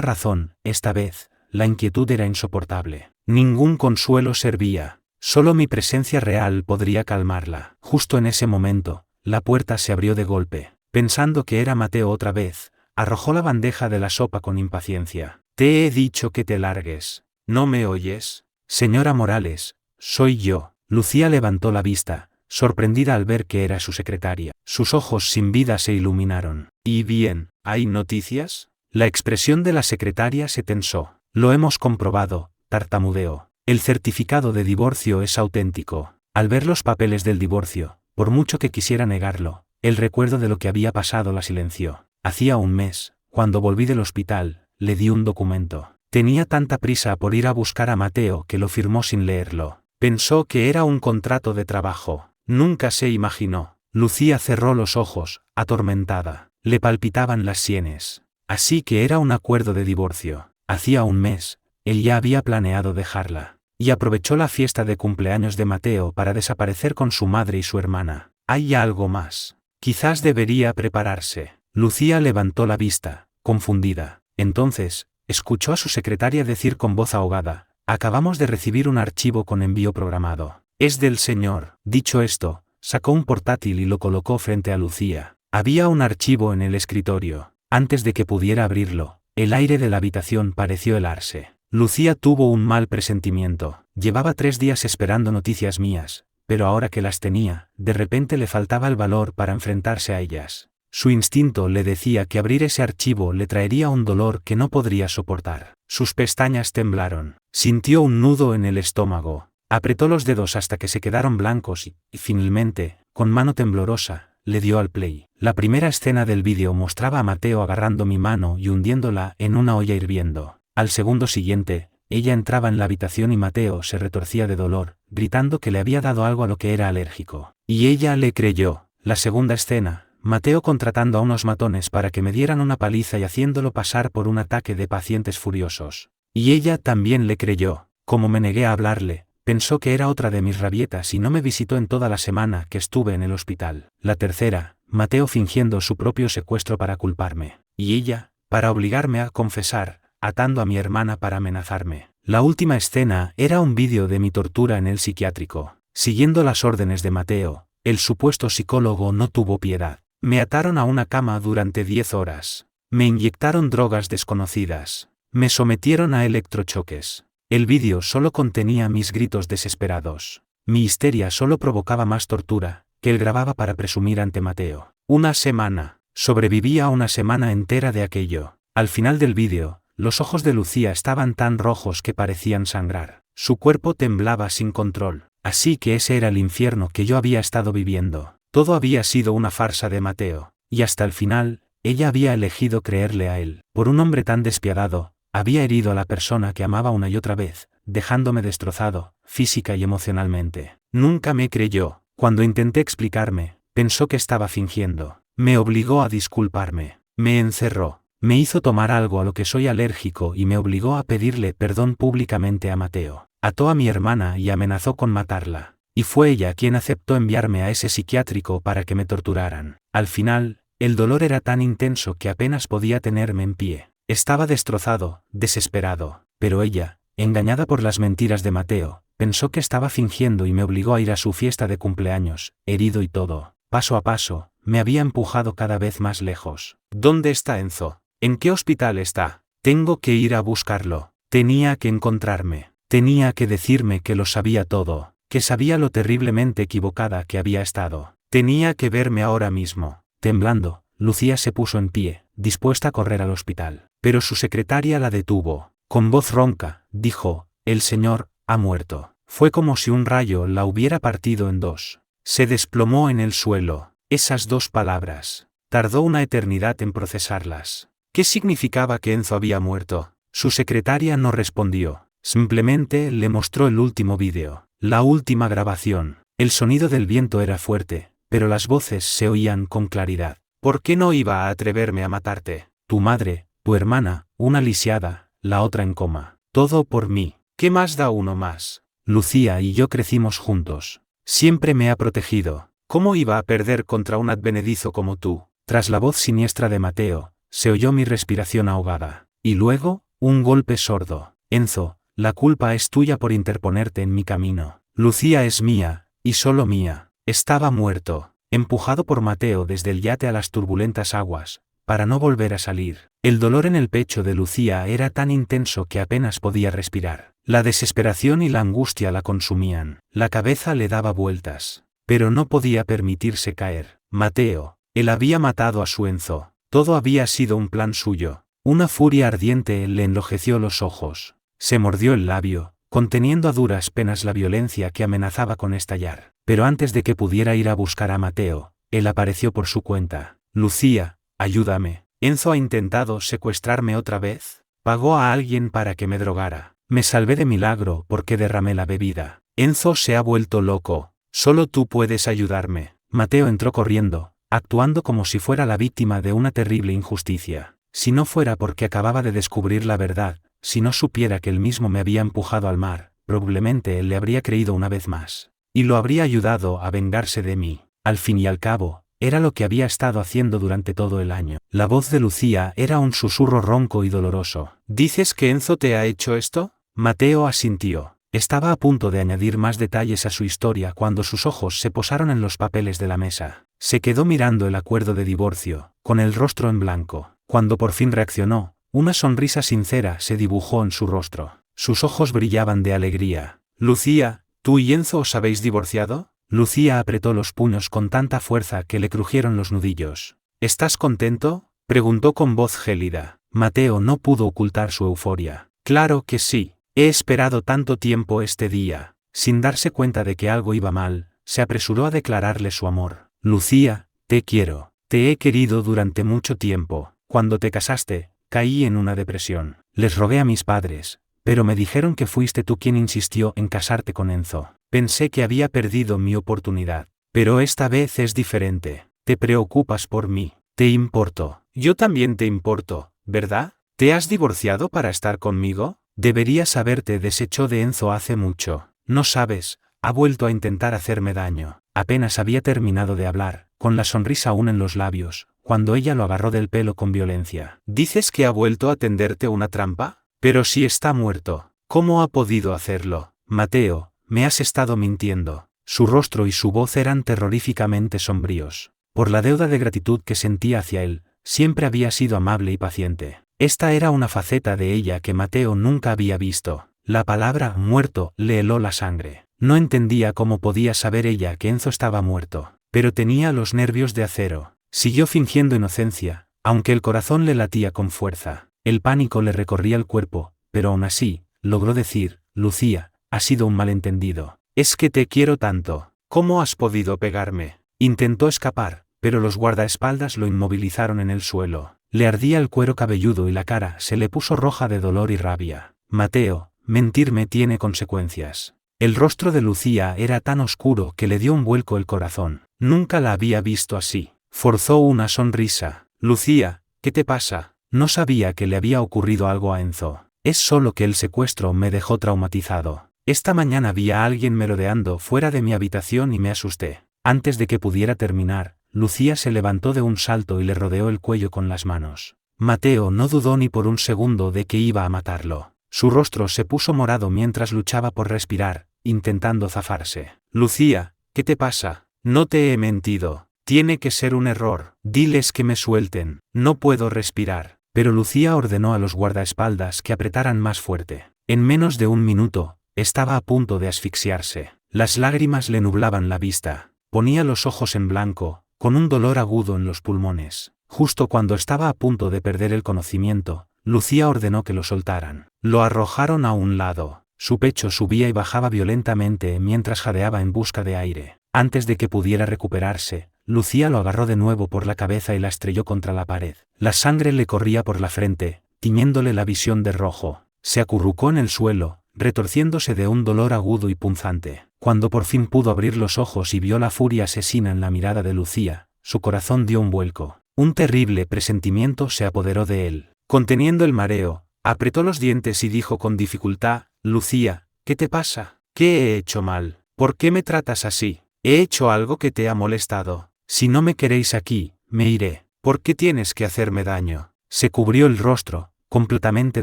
razón, esta vez, la inquietud era insoportable. Ningún consuelo servía. Solo mi presencia real podría calmarla. Justo en ese momento, la puerta se abrió de golpe. Pensando que era Mateo otra vez, arrojó la bandeja de la sopa con impaciencia. Te he dicho que te largues. ¿No me oyes? Señora Morales, soy yo. Lucía levantó la vista, sorprendida al ver que era su secretaria. Sus ojos sin vida se iluminaron. ¿Y bien, hay noticias? La expresión de la secretaria se tensó. Lo hemos comprobado, tartamudeó. El certificado de divorcio es auténtico. Al ver los papeles del divorcio, por mucho que quisiera negarlo, el recuerdo de lo que había pasado la silenció. Hacía un mes, cuando volví del hospital, le di un documento. Tenía tanta prisa por ir a buscar a Mateo que lo firmó sin leerlo. Pensó que era un contrato de trabajo. Nunca se imaginó. Lucía cerró los ojos, atormentada. Le palpitaban las sienes. Así que era un acuerdo de divorcio. Hacía un mes, él ya había planeado dejarla. Y aprovechó la fiesta de cumpleaños de Mateo para desaparecer con su madre y su hermana. ¿Hay algo más? Quizás debería prepararse. Lucía levantó la vista, confundida. Entonces, escuchó a su secretaria decir con voz ahogada: acabamos de recibir un archivo con envío programado. Es del señor. Dicho esto, sacó un portátil y lo colocó frente a Lucía. Había un archivo en el escritorio. Antes de que pudiera abrirlo, el aire de la habitación pareció helarse. Lucía tuvo un mal presentimiento. Llevaba 3 días esperando noticias mías, pero ahora que las tenía, de repente le faltaba el valor para enfrentarse a ellas. Su instinto le decía que abrir ese archivo le traería un dolor que no podría soportar. Sus pestañas temblaron. Sintió un nudo en el estómago. Apretó los dedos hasta que se quedaron blancos y, finalmente, con mano temblorosa, le dio al play. La primera escena del vídeo mostraba a Mateo agarrando mi mano y hundiéndola en una olla hirviendo. Al segundo siguiente, ella entraba en la habitación y Mateo se retorcía de dolor, gritando que le había dado algo a lo que era alérgico. Y ella le creyó. La segunda escena, Mateo contratando a unos matones para que me dieran una paliza y haciéndolo pasar por un ataque de pacientes furiosos. Y ella también le creyó. Como me negué a hablarle, pensó que era otra de mis rabietas y no me visitó en toda la semana que estuve en el hospital. La tercera, Mateo fingiendo su propio secuestro para culparme. Y ella, para obligarme a confesar, atando a mi hermana para amenazarme. La última escena era un vídeo de mi tortura en el psiquiátrico. Siguiendo las órdenes de Mateo, el supuesto psicólogo no tuvo piedad. Me ataron a una cama durante 10 horas. Me inyectaron drogas desconocidas. Me sometieron a electrochoques. El vídeo solo contenía mis gritos desesperados. Mi histeria solo provocaba más tortura, que él grababa para presumir ante Mateo. Una semana. Sobreviví a una semana entera de aquello. Al final del vídeo, los ojos de Lucía estaban tan rojos que parecían sangrar. Su cuerpo temblaba sin control. Así que ese era el infierno que yo había estado viviendo. Todo había sido una farsa de Mateo. Y hasta el final, ella había elegido creerle a él. Por un hombre tan despiadado, había herido a la persona que amaba una y otra vez, dejándome destrozado, física y emocionalmente. Nunca me creyó. Cuando intenté explicarme, pensó que estaba fingiendo. Me obligó a disculparme. Me encerró. Me hizo tomar algo a lo que soy alérgico y me obligó a pedirle perdón públicamente a Mateo. Ató a mi hermana y amenazó con matarla. Y fue ella quien aceptó enviarme a ese psiquiátrico para que me torturaran. Al final, el dolor era tan intenso que apenas podía tenerme en pie. Estaba destrozado, desesperado, pero ella, engañada por las mentiras de Mateo, pensó que estaba fingiendo y me obligó a ir a su fiesta de cumpleaños, herido y todo. Paso a paso, me había empujado cada vez más lejos. ¿Dónde está Enzo? ¿En qué hospital está? Tengo que ir a buscarlo. Tenía que encontrarme. Tenía que decirme que lo sabía todo, que sabía lo terriblemente equivocada que había estado. Tenía que verme ahora mismo. Temblando, Lucía se puso en pie, dispuesta a correr al hospital. Pero su secretaria la detuvo. Con voz ronca, dijo: el señor ha muerto. Fue como si un rayo la hubiera partido en dos. Se desplomó en el suelo. Esas 2 palabras. Tardó una eternidad en procesarlas. ¿Qué significaba que Enzo había muerto? Su secretaria no respondió. Simplemente le mostró el último vídeo. La última grabación. El sonido del viento era fuerte, pero las voces se oían con claridad. ¿Por qué no iba a atreverme a matarte? Tu madre, tu hermana, una lisiada, la otra en coma. Todo por mí. ¿Qué más da uno más? Lucía y yo crecimos juntos. Siempre me ha protegido. ¿Cómo iba a perder contra un advenedizo como tú? Tras la voz siniestra de Mateo, se oyó mi respiración ahogada. Y luego, un golpe sordo. Enzo, la culpa es tuya por interponerte en mi camino. Lucía es mía, y solo mía. Estaba muerto, empujado por Mateo desde el yate a las turbulentas aguas, para no volver a salir. El dolor en el pecho de Lucía era tan intenso que apenas podía respirar. La desesperación y la angustia la consumían. La cabeza le daba vueltas. Pero no podía permitirse caer. Mateo, él había matado a su Enzo. Todo había sido un plan suyo. Una furia ardiente le enlojeció los ojos. Se mordió el labio, conteniendo a duras penas la violencia que amenazaba con estallar. Pero antes de que pudiera ir a buscar a Mateo, él apareció por su cuenta. Lucía, ayúdame. ¿Enzo ha intentado secuestrarme otra vez? ¿Pagó a alguien para que me drogara? Me salvé de milagro porque derramé la bebida. Enzo se ha vuelto loco. Solo tú puedes ayudarme. Mateo entró corriendo, actuando como si fuera la víctima de una terrible injusticia. Si no fuera porque acababa de descubrir la verdad, si no supiera que él mismo me había empujado al mar, probablemente él le habría creído una vez más. Y lo habría ayudado a vengarse de mí. Al fin y al cabo, era lo que había estado haciendo durante todo el año. La voz de Lucía era un susurro ronco y doloroso. ¿Dices que Enzo te ha hecho esto? Mateo asintió. Estaba a punto de añadir más detalles a su historia cuando sus ojos se posaron en los papeles de la mesa. Se quedó mirando el acuerdo de divorcio, con el rostro en blanco. Cuando por fin reaccionó, una sonrisa sincera se dibujó en su rostro. Sus ojos brillaban de alegría. Lucía, ¿tú y Enzo os habéis divorciado? Lucía apretó los puños con tanta fuerza que le crujieron los nudillos. ¿Estás contento?, preguntó con voz gélida. Mateo no pudo ocultar su euforia. Claro que sí. He esperado tanto tiempo este día. Sin darse cuenta de que algo iba mal, se apresuró a declararle su amor. Lucía, te quiero. Te he querido durante mucho tiempo. Cuando te casaste, caí en una depresión. Les rogué a mis padres, pero me dijeron que fuiste tú quien insistió en casarte con Enzo. Pensé que había perdido mi oportunidad. Pero esta vez es diferente. Te preocupas por mí. Te importo. Yo también te importo, ¿verdad? ¿Te has divorciado para estar conmigo? Deberías haberte deshecho de Enzo hace mucho. No sabes, ha vuelto a intentar hacerme daño. Apenas había terminado de hablar, con la sonrisa aún en los labios, cuando ella lo agarró del pelo con violencia. ¿Dices que ha vuelto a tenderte una trampa? Pero si está muerto, ¿cómo ha podido hacerlo? Mateo, me has estado mintiendo. Su rostro y su voz eran terroríficamente sombríos. Por la deuda de gratitud que sentía hacia él, siempre había sido amable y paciente. Esta era una faceta de ella que Mateo nunca había visto. La palabra muerto le heló la sangre. No entendía cómo podía saber ella que Enzo estaba muerto, pero tenía los nervios de acero. Siguió fingiendo inocencia, aunque el corazón le latía con fuerza. El pánico le recorría el cuerpo, pero aún así, logró decir: Lucía, ha sido un malentendido. Es que te quiero tanto. ¿Cómo has podido pegarme? Intentó escapar, pero los guardaespaldas lo inmovilizaron en el suelo. Le ardía el cuero cabelludo y la cara se le puso roja de dolor y rabia. Mateo, mentirme tiene consecuencias. El rostro de Lucía era tan oscuro que le dio un vuelco el corazón. Nunca la había visto así. Forzó una sonrisa. Lucía, ¿qué te pasa? No sabía que le había ocurrido algo a Enzo. Es solo que el secuestro me dejó traumatizado. Esta mañana vi a alguien merodeando fuera de mi habitación y me asusté. Antes de que pudiera terminar, Lucía se levantó de un salto y le rodeó el cuello con las manos. Mateo no dudó ni por un segundo de que iba a matarlo. Su rostro se puso morado mientras luchaba por respirar, intentando zafarse. Lucía, ¿qué te pasa? No te he mentido. Tiene que ser un error. Diles que me suelten. No puedo respirar. Pero Lucía ordenó a los guardaespaldas que apretaran más fuerte. En menos de un minuto, estaba a punto de asfixiarse. Las lágrimas le nublaban la vista. Ponía los ojos en blanco, con un dolor agudo en los pulmones. Justo cuando estaba a punto de perder el conocimiento, Lucía ordenó que lo soltaran. Lo arrojaron a un lado. Su pecho subía y bajaba violentamente mientras jadeaba en busca de aire. Antes de que pudiera recuperarse, Lucía lo agarró de nuevo por la cabeza y la estrelló contra la pared. La sangre le corría por la frente, tiñéndole la visión de rojo. Se acurrucó en el suelo, retorciéndose de un dolor agudo y punzante. Cuando por fin pudo abrir los ojos y vio la furia asesina en la mirada de Lucía, su corazón dio un vuelco. Un terrible presentimiento se apoderó de él. Conteniendo el mareo, apretó los dientes y dijo con dificultad: Lucía, ¿qué te pasa? ¿Qué he hecho mal? ¿Por qué me tratas así? ¿He hecho algo que te ha molestado? Si no me queréis aquí, me iré. ¿Por qué tienes que hacerme daño? Se cubrió el rostro, completamente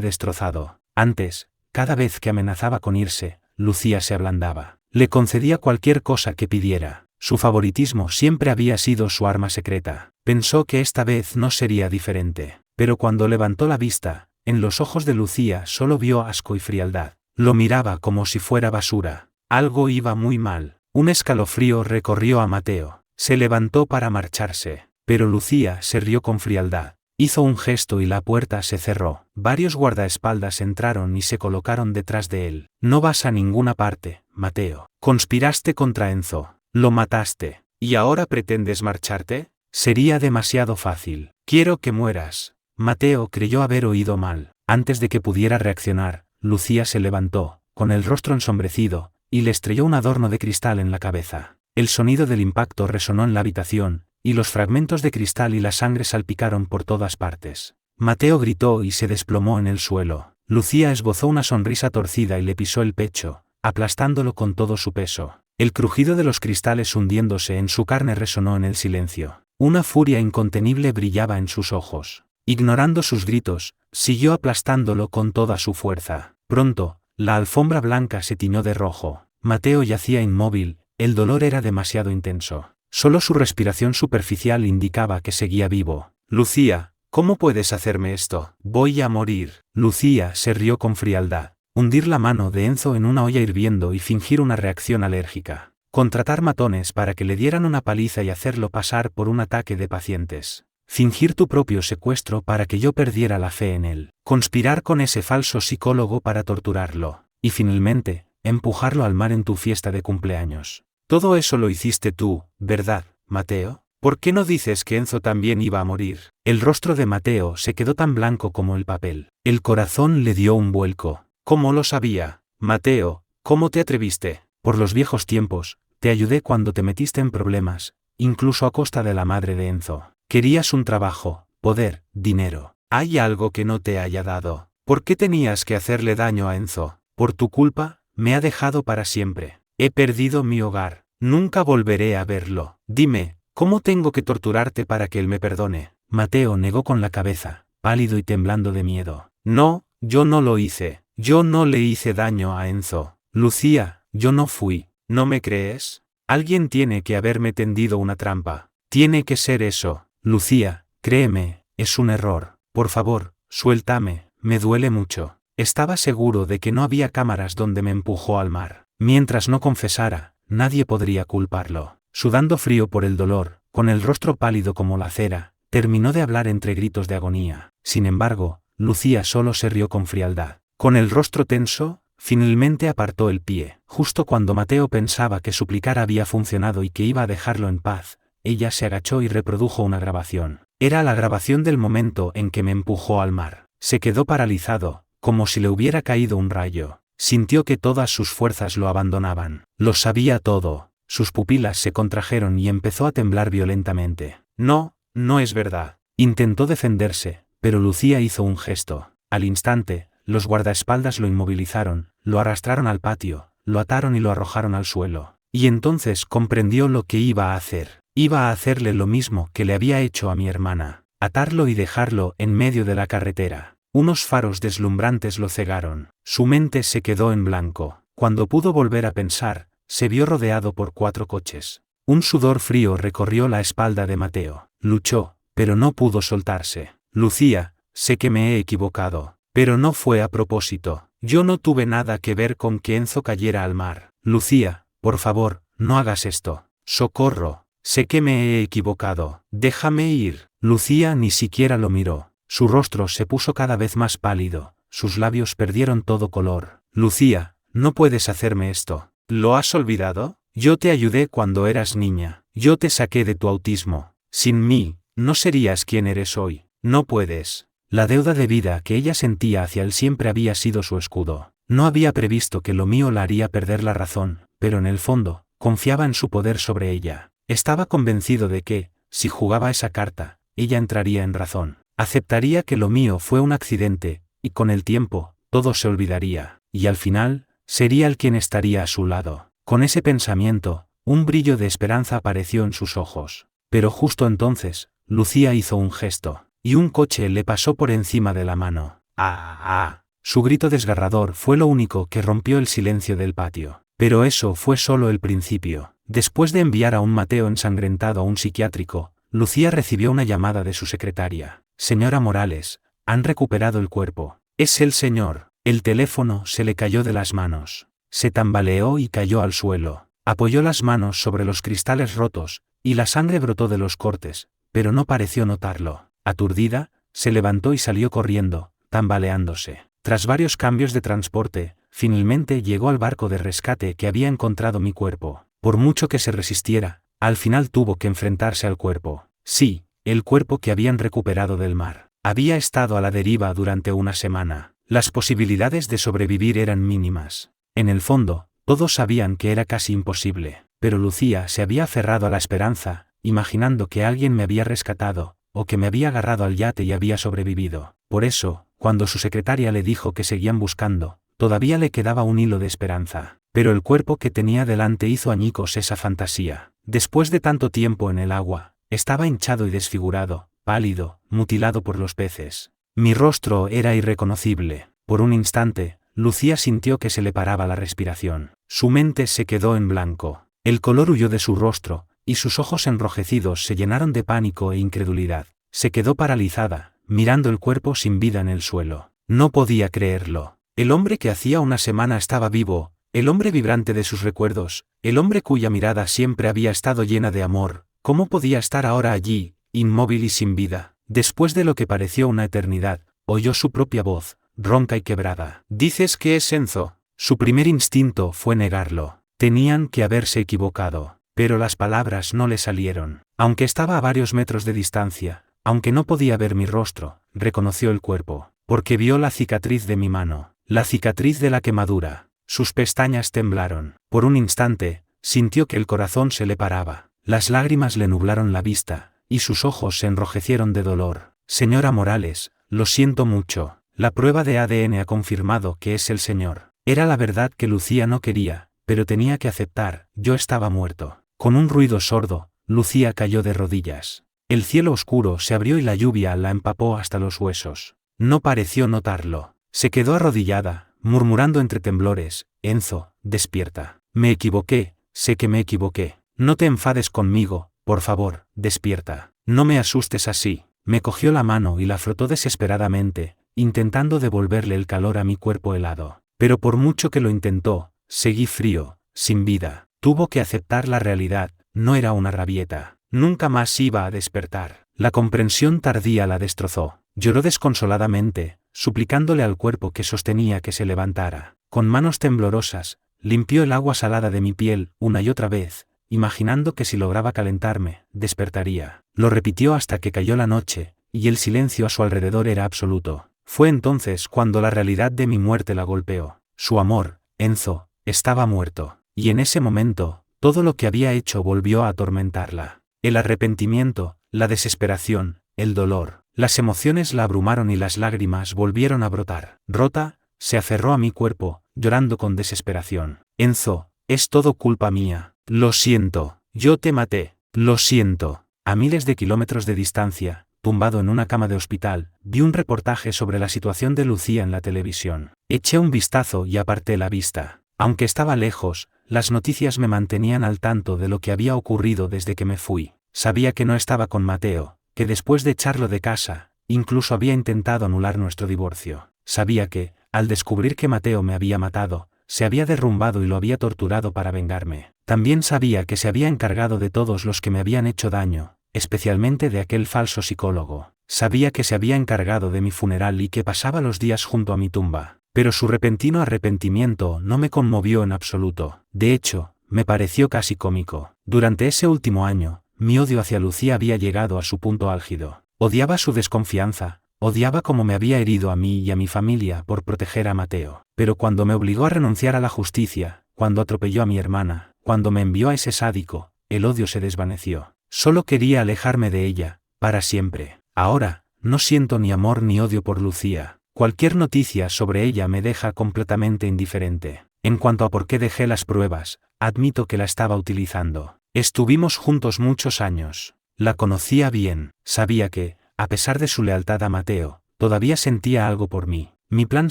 destrozado. Antes, cada vez que amenazaba con irse, Lucía se ablandaba. Le concedía cualquier cosa que pidiera. Su favoritismo siempre había sido su arma secreta. Pensó que esta vez no sería diferente. Pero cuando levantó la vista, en los ojos de Lucía solo vio asco y frialdad. Lo miraba como si fuera basura. Algo iba muy mal. Un escalofrío recorrió a Mateo. Se levantó para marcharse. Pero Lucía se rió con frialdad. Hizo un gesto y la puerta se cerró. Varios guardaespaldas entraron y se colocaron detrás de él. No vas a ninguna parte, Mateo. Conspiraste contra Enzo. Lo mataste. ¿Y ahora pretendes marcharte? Sería demasiado fácil. Quiero que mueras. Mateo creyó haber oído mal. Antes de que pudiera reaccionar, Lucía se levantó, con el rostro ensombrecido, y le estrelló un adorno de cristal en la cabeza. El sonido del impacto resonó en la habitación, y los fragmentos de cristal y la sangre salpicaron por todas partes. Mateo gritó y se desplomó en el suelo. Lucía esbozó una sonrisa torcida y le pisó el pecho, aplastándolo con todo su peso. El crujido de los cristales hundiéndose en su carne resonó en el silencio. Una furia incontenible brillaba en sus ojos. Ignorando sus gritos, siguió aplastándolo con toda su fuerza. Pronto, la alfombra blanca se tiñó de rojo. Mateo yacía inmóvil, el dolor era demasiado intenso. Solo su respiración superficial indicaba que seguía vivo. Lucía, ¿cómo puedes hacerme esto? Voy a morir. Lucía se rió con frialdad. Hundir la mano de Enzo en una olla hirviendo y fingir una reacción alérgica. Contratar matones para que le dieran una paliza y hacerlo pasar por un ataque de pacientes. Fingir tu propio secuestro para que yo perdiera la fe en él. Conspirar con ese falso psicólogo para torturarlo. Y finalmente, empujarlo al mar en tu fiesta de cumpleaños. Todo eso lo hiciste tú, ¿verdad, Mateo? ¿Por qué no dices que Enzo también iba a morir? El rostro de Mateo se quedó tan blanco como el papel. El corazón le dio un vuelco. ¿Cómo lo sabía? Mateo, ¿cómo te atreviste? Por los viejos tiempos, te ayudé cuando te metiste en problemas, incluso a costa de la madre de Enzo. Querías un trabajo, poder, dinero. ¿Hay algo que no te haya dado? ¿Por qué tenías que hacerle daño a Enzo? Por tu culpa, me ha dejado para siempre. He perdido mi hogar. Nunca volveré a verlo. Dime, ¿cómo tengo que torturarte para que él me perdone? Mateo negó con la cabeza, pálido y temblando de miedo. No, yo no lo hice. Yo no le hice daño a Enzo. Lucía, yo no fui. ¿No me crees? Alguien tiene que haberme tendido una trampa. Tiene que ser eso. Lucía, créeme, es un error. Por favor, suéltame, me duele mucho. Estaba seguro de que no había cámaras donde me empujó al mar. Mientras no confesara, nadie podría culparlo. Sudando frío por el dolor, con el rostro pálido como la cera, terminó de hablar entre gritos de agonía. Sin embargo, Lucía solo se rió con frialdad. Con el rostro tenso, finalmente apartó el pie. Justo cuando Mateo pensaba que suplicar había funcionado y que iba a dejarlo en paz, ella se agachó y reprodujo una grabación. Era la grabación del momento en que me empujó al mar. Se quedó paralizado, como si le hubiera caído un rayo. Sintió que todas sus fuerzas lo abandonaban. Lo sabía todo. Sus pupilas se contrajeron y empezó a temblar violentamente. No, no es verdad. Intentó defenderse, pero Lucía hizo un gesto. Al instante, los guardaespaldas lo inmovilizaron, lo arrastraron al patio, lo ataron y lo arrojaron al suelo. Y entonces comprendió lo que iba a hacer. Iba a hacerle lo mismo que le había hecho a mi hermana. Atarlo y dejarlo en medio de la carretera. Unos faros deslumbrantes lo cegaron. Su mente se quedó en blanco. Cuando pudo volver a pensar, se vio rodeado por 4 coches. Un sudor frío recorrió la espalda de Mateo. Luchó, pero no pudo soltarse. Lucía, sé que me he equivocado, pero no fue a propósito. Yo no tuve nada que ver con que Enzo cayera al mar. Lucía, por favor, no hagas esto. Socorro, sé que me he equivocado. Déjame ir. Lucía ni siquiera lo miró. Su rostro se puso cada vez más pálido, sus labios perdieron todo color. Lucía, no puedes hacerme esto. ¿Lo has olvidado? Yo te ayudé cuando eras niña. Yo te saqué de tu autismo. Sin mí, no serías quien eres hoy. No puedes. La deuda de vida que ella sentía hacia él siempre había sido su escudo. No había previsto que lo mío la haría perder la razón, pero en el fondo, confiaba en su poder sobre ella. Estaba convencido de que, si jugaba esa carta, ella entraría en razón. Aceptaría que lo mío fue un accidente, y con el tiempo, todo se olvidaría. Y al final, sería el quien estaría a su lado. Con ese pensamiento, un brillo de esperanza apareció en sus ojos. Pero justo entonces, Lucía hizo un gesto, y un coche le pasó por encima de la mano. ¡Ah! ¡Ah! Su grito desgarrador fue lo único que rompió el silencio del patio. Pero eso fue solo el principio. Después de enviar a un Mateo ensangrentado a un psiquiátrico, Lucía recibió una llamada de su secretaria. Señora Morales, han recuperado el cuerpo. Es el señor. El teléfono se le cayó de las manos. Se tambaleó y cayó al suelo. Apoyó las manos sobre los cristales rotos, y la sangre brotó de los cortes, pero no pareció notarlo. Aturdida, se levantó y salió corriendo, tambaleándose. Tras varios cambios de transporte, finalmente llegó al barco de rescate que había encontrado mi cuerpo. Por mucho que se resistiera, al final tuvo que enfrentarse al cuerpo. Sí, el cuerpo que habían recuperado del mar. Había estado a la deriva durante una semana. Las posibilidades de sobrevivir eran mínimas. En el fondo, todos sabían que era casi imposible, pero Lucía se había aferrado a la esperanza, imaginando que alguien me había rescatado, o que me había agarrado al yate y había sobrevivido. Por eso, cuando su secretaria le dijo que seguían buscando, todavía le quedaba un hilo de esperanza. Pero el cuerpo que tenía delante hizo añicos esa fantasía. Después de tanto tiempo en el agua, estaba hinchado y desfigurado, pálido, mutilado por los peces. Mi rostro era irreconocible. Por un instante, Lucía sintió que se le paraba la respiración. Su mente se quedó en blanco. El color huyó de su rostro, y sus ojos enrojecidos se llenaron de pánico e incredulidad. Se quedó paralizada, mirando el cuerpo sin vida en el suelo. No podía creerlo. El hombre que hacía una semana estaba vivo, el hombre vibrante de sus recuerdos, el hombre cuya mirada siempre había estado llena de amor, ¿cómo podía estar ahora allí, inmóvil y sin vida? Después de lo que pareció una eternidad, oyó su propia voz, ronca y quebrada. «¿Dices que es Enzo?» Su primer instinto fue negarlo. Tenían que haberse equivocado, pero las palabras no le salieron. Aunque estaba a varios metros de distancia, aunque no podía ver mi rostro, reconoció el cuerpo, porque vio la cicatriz de mi mano, la cicatriz de la quemadura. Sus pestañas temblaron. Por un instante, sintió que el corazón se le paraba. Las lágrimas le nublaron la vista, y sus ojos se enrojecieron de dolor. Señora Morales, lo siento mucho. La prueba de ADN ha confirmado que es el señor. Era la verdad que Lucía no quería, pero tenía que aceptar. Yo estaba muerto. Con un ruido sordo, Lucía cayó de rodillas. El cielo oscuro se abrió y la lluvia la empapó hasta los huesos. No pareció notarlo. Se quedó arrodillada, murmurando entre temblores: «Enzo, despierta. Me equivoqué, sé que me equivoqué. No te enfades conmigo, por favor, despierta. No me asustes así». Me cogió la mano y la frotó desesperadamente, intentando devolverle el calor a mi cuerpo helado. Pero por mucho que lo intentó, seguí frío, sin vida. Tuvo que aceptar la realidad, no era una rabieta. Nunca más iba a despertar. La comprensión tardía la destrozó. Lloró desconsoladamente, suplicándole al cuerpo que sostenía que se levantara. Con manos temblorosas, limpió el agua salada de mi piel una y otra vez, imaginando que si lograba calentarme, despertaría. Lo repitió hasta que cayó la noche, y el silencio a su alrededor era absoluto. Fue entonces cuando la realidad de mi muerte la golpeó. Su amor, Enzo, estaba muerto. Y en ese momento, todo lo que había hecho volvió a atormentarla. El arrepentimiento, la desesperación, el dolor. Las emociones la abrumaron y las lágrimas volvieron a brotar. Rota, se aferró a mi cuerpo, llorando con desesperación. «Enzo, es todo culpa mía. Lo siento. Yo te maté. Lo siento». A miles de kilómetros de distancia, tumbado en una cama de hospital, vi un reportaje sobre la situación de Lucía en la televisión. Eché un vistazo y aparté la vista. Aunque estaba lejos, las noticias me mantenían al tanto de lo que había ocurrido desde que me fui. Sabía que no estaba con Mateo, que después de echarlo de casa, incluso había intentado anular nuestro divorcio. Sabía que, al descubrir que Mateo me había matado, se había derrumbado y lo había torturado para vengarme. También sabía que se había encargado de todos los que me habían hecho daño, especialmente de aquel falso psicólogo. Sabía que se había encargado de mi funeral y que pasaba los días junto a mi tumba. Pero su repentino arrepentimiento no me conmovió en absoluto. De hecho, me pareció casi cómico. Durante ese último año, mi odio hacia Lucía había llegado a su punto álgido. Odiaba su desconfianza, odiaba cómo me había herido a mí y a mi familia por proteger a Mateo. Pero cuando me obligó a renunciar a la justicia, cuando atropelló a mi hermana, cuando me envió a ese sádico, el odio se desvaneció. Solo quería alejarme de ella, para siempre. Ahora, no siento ni amor ni odio por Lucía. Cualquier noticia sobre ella me deja completamente indiferente. En cuanto a por qué dejé las pruebas, admito que la estaba utilizando. Estuvimos juntos muchos años. La conocía bien, sabía que, a pesar de su lealtad a Mateo, todavía sentía algo por mí. Mi plan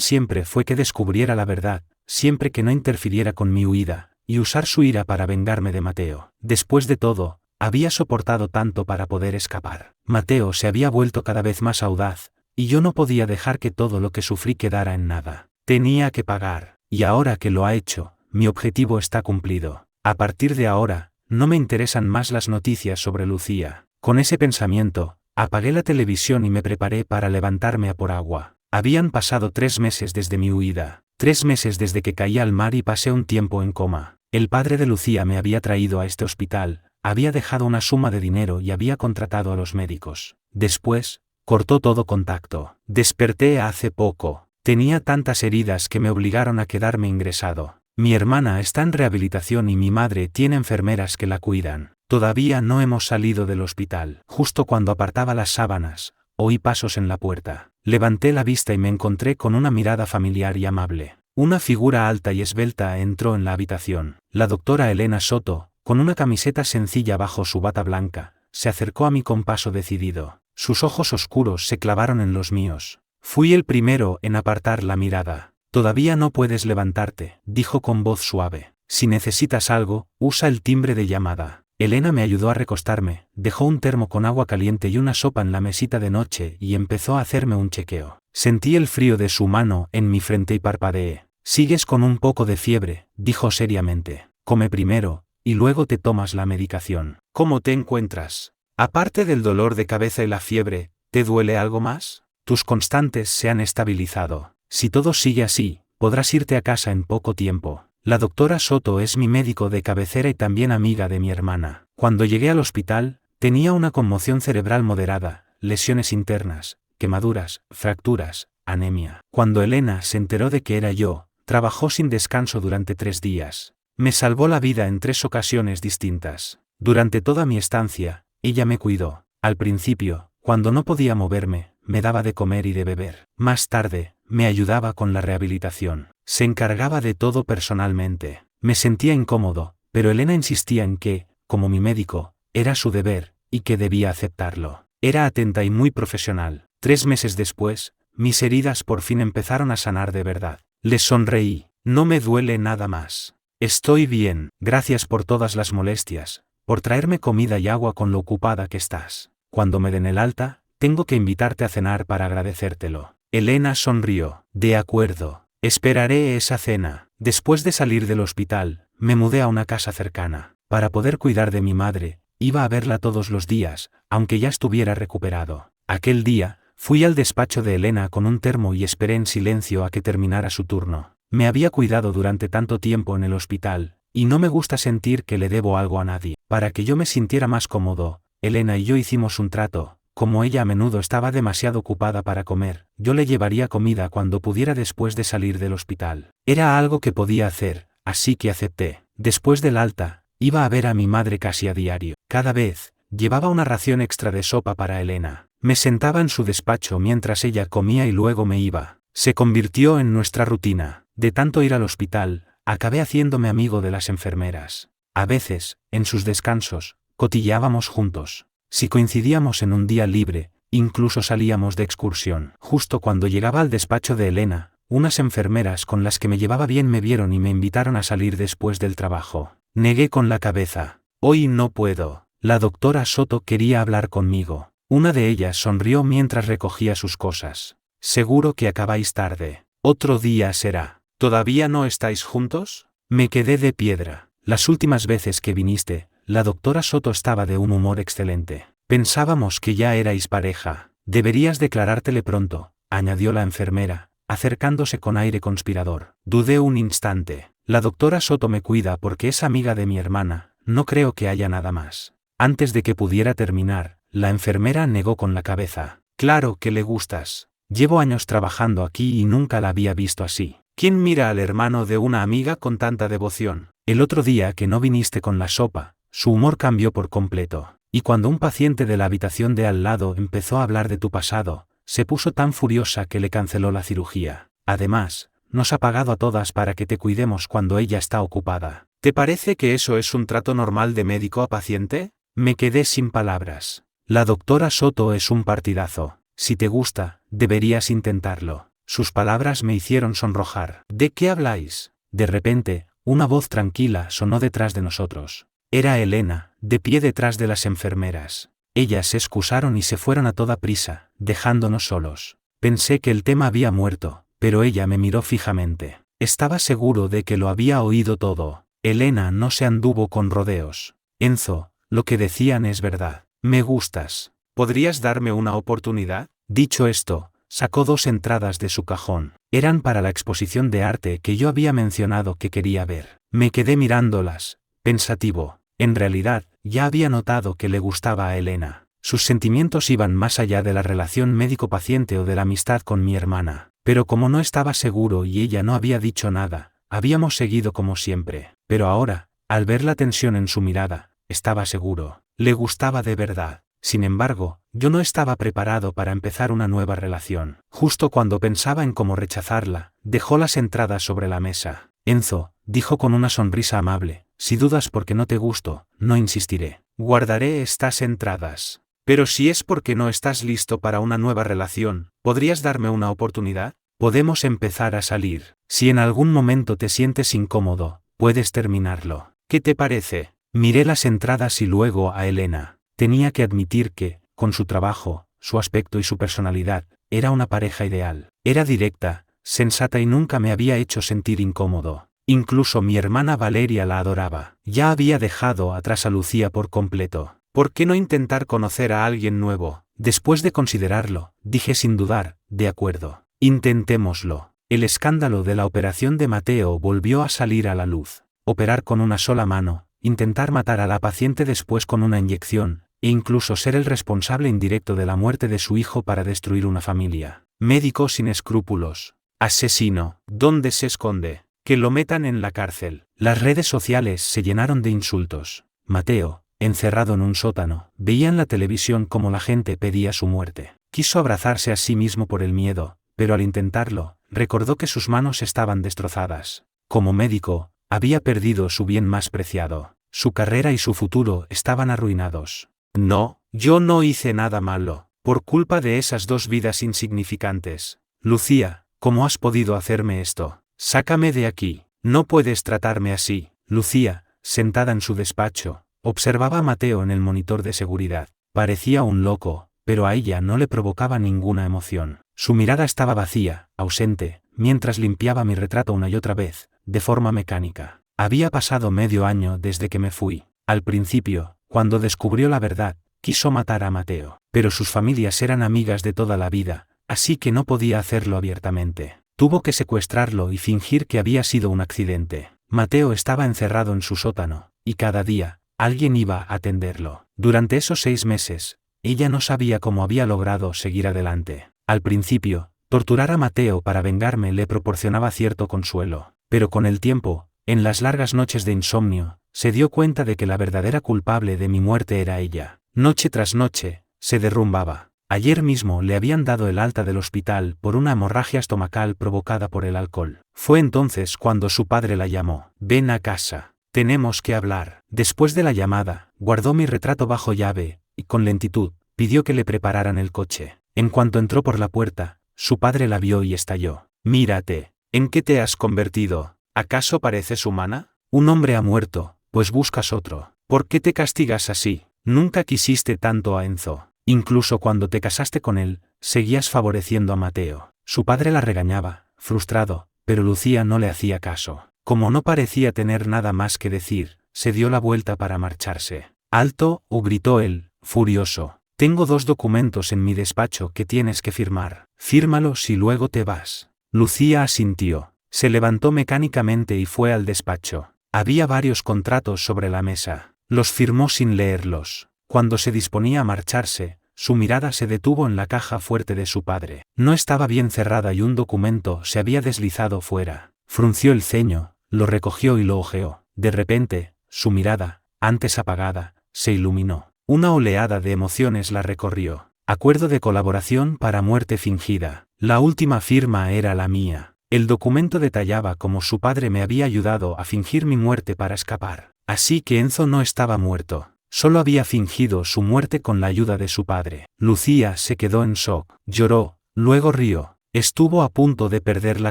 siempre fue que descubriera la verdad, siempre que no interfiriera con mi huida, y usar su ira para vengarme de Mateo. Después de todo, había soportado tanto para poder escapar. Mateo se había vuelto cada vez más audaz, y yo no podía dejar que todo lo que sufrí quedara en nada. Tenía que pagar, y ahora que lo ha hecho, mi objetivo está cumplido. A partir de ahora, no me interesan más las noticias sobre Lucía. Con ese pensamiento, apagué la televisión y me preparé para levantarme a por agua. Habían pasado 3 meses desde mi huida, 3 meses desde que caí al mar y pasé un tiempo en coma. El padre de Lucía me había traído a este hospital, había dejado una suma de dinero y había contratado a los médicos. Después, cortó todo contacto. Desperté hace poco. Tenía tantas heridas que me obligaron a quedarme ingresado. Mi hermana está en rehabilitación y mi madre tiene enfermeras que la cuidan. Todavía no hemos salido del hospital. Justo cuando apartaba las sábanas, oí pasos en la puerta. Levanté la vista y me encontré con una mirada familiar y amable. Una figura alta y esbelta entró en la habitación. La doctora Elena Soto, con una camiseta sencilla bajo su bata blanca, se acercó a mí con paso decidido. Sus ojos oscuros se clavaron en los míos. Fui el primero en apartar la mirada. Todavía no puedes levantarte, dijo con voz suave. Si necesitas algo, usa el timbre de llamada. Elena me ayudó a recostarme, dejó un termo con agua caliente y una sopa en la mesita de noche y empezó a hacerme un chequeo. Sentí el frío de su mano en mi frente y parpadeé. Sigues con un poco de fiebre, dijo seriamente. Come primero, y luego te tomas la medicación. ¿Cómo te encuentras? Aparte del dolor de cabeza y la fiebre, ¿te duele algo más? Tus constantes se han estabilizado. Si todo sigue así, podrás irte a casa en poco tiempo. La doctora Soto es mi médico de cabecera y también amiga de mi hermana. Cuando llegué al hospital, tenía una conmoción cerebral moderada, lesiones internas, quemaduras, fracturas, anemia. Cuando Elena se enteró de que era yo, trabajó sin descanso durante 3 días. Me salvó la vida en 3 ocasiones distintas. Durante toda mi estancia, ella me cuidó. Al principio, cuando no podía moverme, me daba de comer y de beber. Más tarde, me ayudaba con la rehabilitación. Se encargaba de todo personalmente. Me sentía incómodo, pero Elena insistía en que, como mi médico, era su deber, y que debía aceptarlo. Era atenta y muy profesional. 3 meses después, mis heridas por fin empezaron a sanar de verdad. Les sonreí. No me duele nada más. Estoy bien. Gracias por todas las molestias, por traerme comida y agua con lo ocupada que estás. Cuando me den el alta, tengo que invitarte a cenar para agradecértelo. Elena sonrió. De acuerdo. Esperaré esa cena. Después de salir del hospital, me mudé a una casa cercana. Para poder cuidar de mi madre, iba a verla todos los días, aunque ya estuviera recuperado. Aquel día, fui al despacho de Elena con un termo y esperé en silencio a que terminara su turno. Me había cuidado durante tanto tiempo en el hospital, y no me gusta sentir que le debo algo a nadie. Para que yo me sintiera más cómodo, Elena y yo hicimos un trato. Como ella a menudo estaba demasiado ocupada para comer, yo le llevaría comida cuando pudiera después de salir del hospital. Era algo que podía hacer, así que acepté. Después del alta, iba a ver a mi madre casi a diario. Cada vez, llevaba una ración extra de sopa para Elena. Me sentaba en su despacho mientras ella comía y luego me iba. Se convirtió en nuestra rutina. De tanto ir al hospital, acabé haciéndome amigo de las enfermeras. A veces, en sus descansos, cotilleábamos juntos. Si coincidíamos en un día libre, incluso salíamos de excursión. Justo cuando llegaba al despacho de Elena, unas enfermeras con las que me llevaba bien me vieron y me invitaron a salir después del trabajo. Negué con la cabeza. Hoy no puedo. La doctora Soto quería hablar conmigo. Una de ellas sonrió mientras recogía sus cosas. Seguro que acabáis tarde. Otro día será. ¿Todavía no estáis juntos? Me quedé de piedra. Las últimas veces que viniste, la doctora Soto estaba de un humor excelente. Pensábamos que ya erais pareja. Deberías declarártele pronto, añadió la enfermera, acercándose con aire conspirador. Dudé un instante. La doctora Soto me cuida porque es amiga de mi hermana, no creo que haya nada más. Antes de que pudiera terminar, la enfermera negó con la cabeza. Claro que le gustas. Llevo años trabajando aquí y nunca la había visto así. ¿Quién mira al hermano de una amiga con tanta devoción? El otro día que no viniste con la sopa, su humor cambió por completo, y cuando un paciente de la habitación de al lado empezó a hablar de tu pasado, se puso tan furiosa que le canceló la cirugía. Además, nos ha pagado a todas para que te cuidemos cuando ella está ocupada. ¿Te parece que eso es un trato normal de médico a paciente? Me quedé sin palabras. La doctora Soto es un partidazo. Si te gusta, deberías intentarlo. Sus palabras me hicieron sonrojar. ¿De qué habláis? De repente, una voz tranquila sonó detrás de nosotros. Era Elena, de pie detrás de las enfermeras. Ellas se excusaron y se fueron a toda prisa, dejándonos solos. Pensé que el tema había muerto, pero ella me miró fijamente. Estaba seguro de que lo había oído todo. Elena no se anduvo con rodeos. Enzo, lo que decían es verdad. Me gustas. ¿Podrías darme una oportunidad? Dicho esto, sacó 2 entradas de su cajón. Eran para la exposición de arte que yo había mencionado que quería ver. Me quedé mirándolas, pensativo. En realidad, ya había notado que le gustaba a Elena. Sus sentimientos iban más allá de la relación médico-paciente o de la amistad con mi hermana. Pero como no estaba seguro y ella no había dicho nada, habíamos seguido como siempre. Pero ahora, al ver la tensión en su mirada, estaba seguro. Le gustaba de verdad. Sin embargo, yo no estaba preparado para empezar una nueva relación. Justo cuando pensaba en cómo rechazarla, dejó las entradas sobre la mesa. Enzo, dijo con una sonrisa amable, si dudas porque no te gusto, no insistiré. Guardaré estas entradas. Pero si es porque no estás listo para una nueva relación, ¿podrías darme una oportunidad? Podemos empezar a salir. Si en algún momento te sientes incómodo, puedes terminarlo. ¿Qué te parece? Miré las entradas y luego a Elena. Tenía que admitir que, con su trabajo, su aspecto y su personalidad, era una pareja ideal. Era directa, sensata y nunca me había hecho sentir incómodo. Incluso mi hermana Valeria la adoraba. Ya había dejado atrás a Lucía por completo. ¿Por qué no intentar conocer a alguien nuevo? Después de considerarlo, dije sin dudar, de acuerdo. Intentémoslo. El escándalo de la operación de Mateo volvió a salir a la luz. Operar con una sola mano, intentar matar a la paciente después con una inyección, e incluso ser el responsable indirecto de la muerte de su hijo para destruir una familia. Médico sin escrúpulos. Asesino. ¿Dónde se esconde? Que lo metan en la cárcel. Las redes sociales se llenaron de insultos. Mateo, encerrado en un sótano, veía en la televisión cómo la gente pedía su muerte. Quiso abrazarse a sí mismo por el miedo, pero al intentarlo, recordó que sus manos estaban destrozadas. Como médico, había perdido su bien más preciado. Su carrera y su futuro estaban arruinados. No, yo no hice nada malo, por culpa de esas 2 vidas insignificantes. Lucía, ¿cómo has podido hacerme esto? Sácame de aquí. No puedes tratarme así. Lucía, sentada en su despacho, observaba a Mateo en el monitor de seguridad. Parecía un loco, pero a ella no le provocaba ninguna emoción. Su mirada estaba vacía, ausente, mientras limpiaba mi retrato una y otra vez, de forma mecánica. Había pasado medio año desde que me fui. Al principio, cuando descubrió la verdad, quiso matar a Mateo. Pero sus familias eran amigas de toda la vida, así que no podía hacerlo abiertamente. Tuvo que secuestrarlo y fingir que había sido un accidente. Mateo estaba encerrado en su sótano, y cada día, alguien iba a atenderlo. Durante esos 6 meses, ella no sabía cómo había logrado seguir adelante. Al principio, torturar a Mateo para vengarme le proporcionaba cierto consuelo. Pero con el tiempo, en las largas noches de insomnio, se dio cuenta de que la verdadera culpable de mi muerte era ella. Noche tras noche, se derrumbaba. Ayer mismo le habían dado el alta del hospital por una hemorragia estomacal provocada por el alcohol. Fue entonces cuando su padre la llamó. Ven a casa. Tenemos que hablar. Después de la llamada, guardó mi retrato bajo llave, y con lentitud, pidió que le prepararan el coche. En cuanto entró por la puerta, su padre la vio y estalló. Mírate. ¿En qué te has convertido? ¿Acaso pareces humana? Un hombre ha muerto, pues buscas otro. ¿Por qué te castigas así? Nunca quisiste tanto a Enzo. Incluso cuando te casaste con él, seguías favoreciendo a Mateo. Su padre la regañaba, frustrado, pero Lucía no le hacía caso. Como no parecía tener nada más que decir, se dio la vuelta para marcharse. ¡Alto!, gritó él, furioso. Tengo 2 documentos en mi despacho que tienes que firmar. Fírmalos y luego te vas. Lucía asintió. Se levantó mecánicamente y fue al despacho. Había varios contratos sobre la mesa. Los firmó sin leerlos. Cuando se disponía a marcharse, su mirada se detuvo en la caja fuerte de su padre. No estaba bien cerrada y un documento se había deslizado fuera. Frunció el ceño, lo recogió y lo hojeó. De repente, su mirada, antes apagada, se iluminó. Una oleada de emociones la recorrió. Acuerdo de colaboración para muerte fingida. La última firma era la mía. El documento detallaba cómo su padre me había ayudado a fingir mi muerte para escapar. Así que Enzo no estaba muerto. Solo había fingido su muerte con la ayuda de su padre. Lucía se quedó en shock. Lloró, luego rió. Estuvo a punto de perder la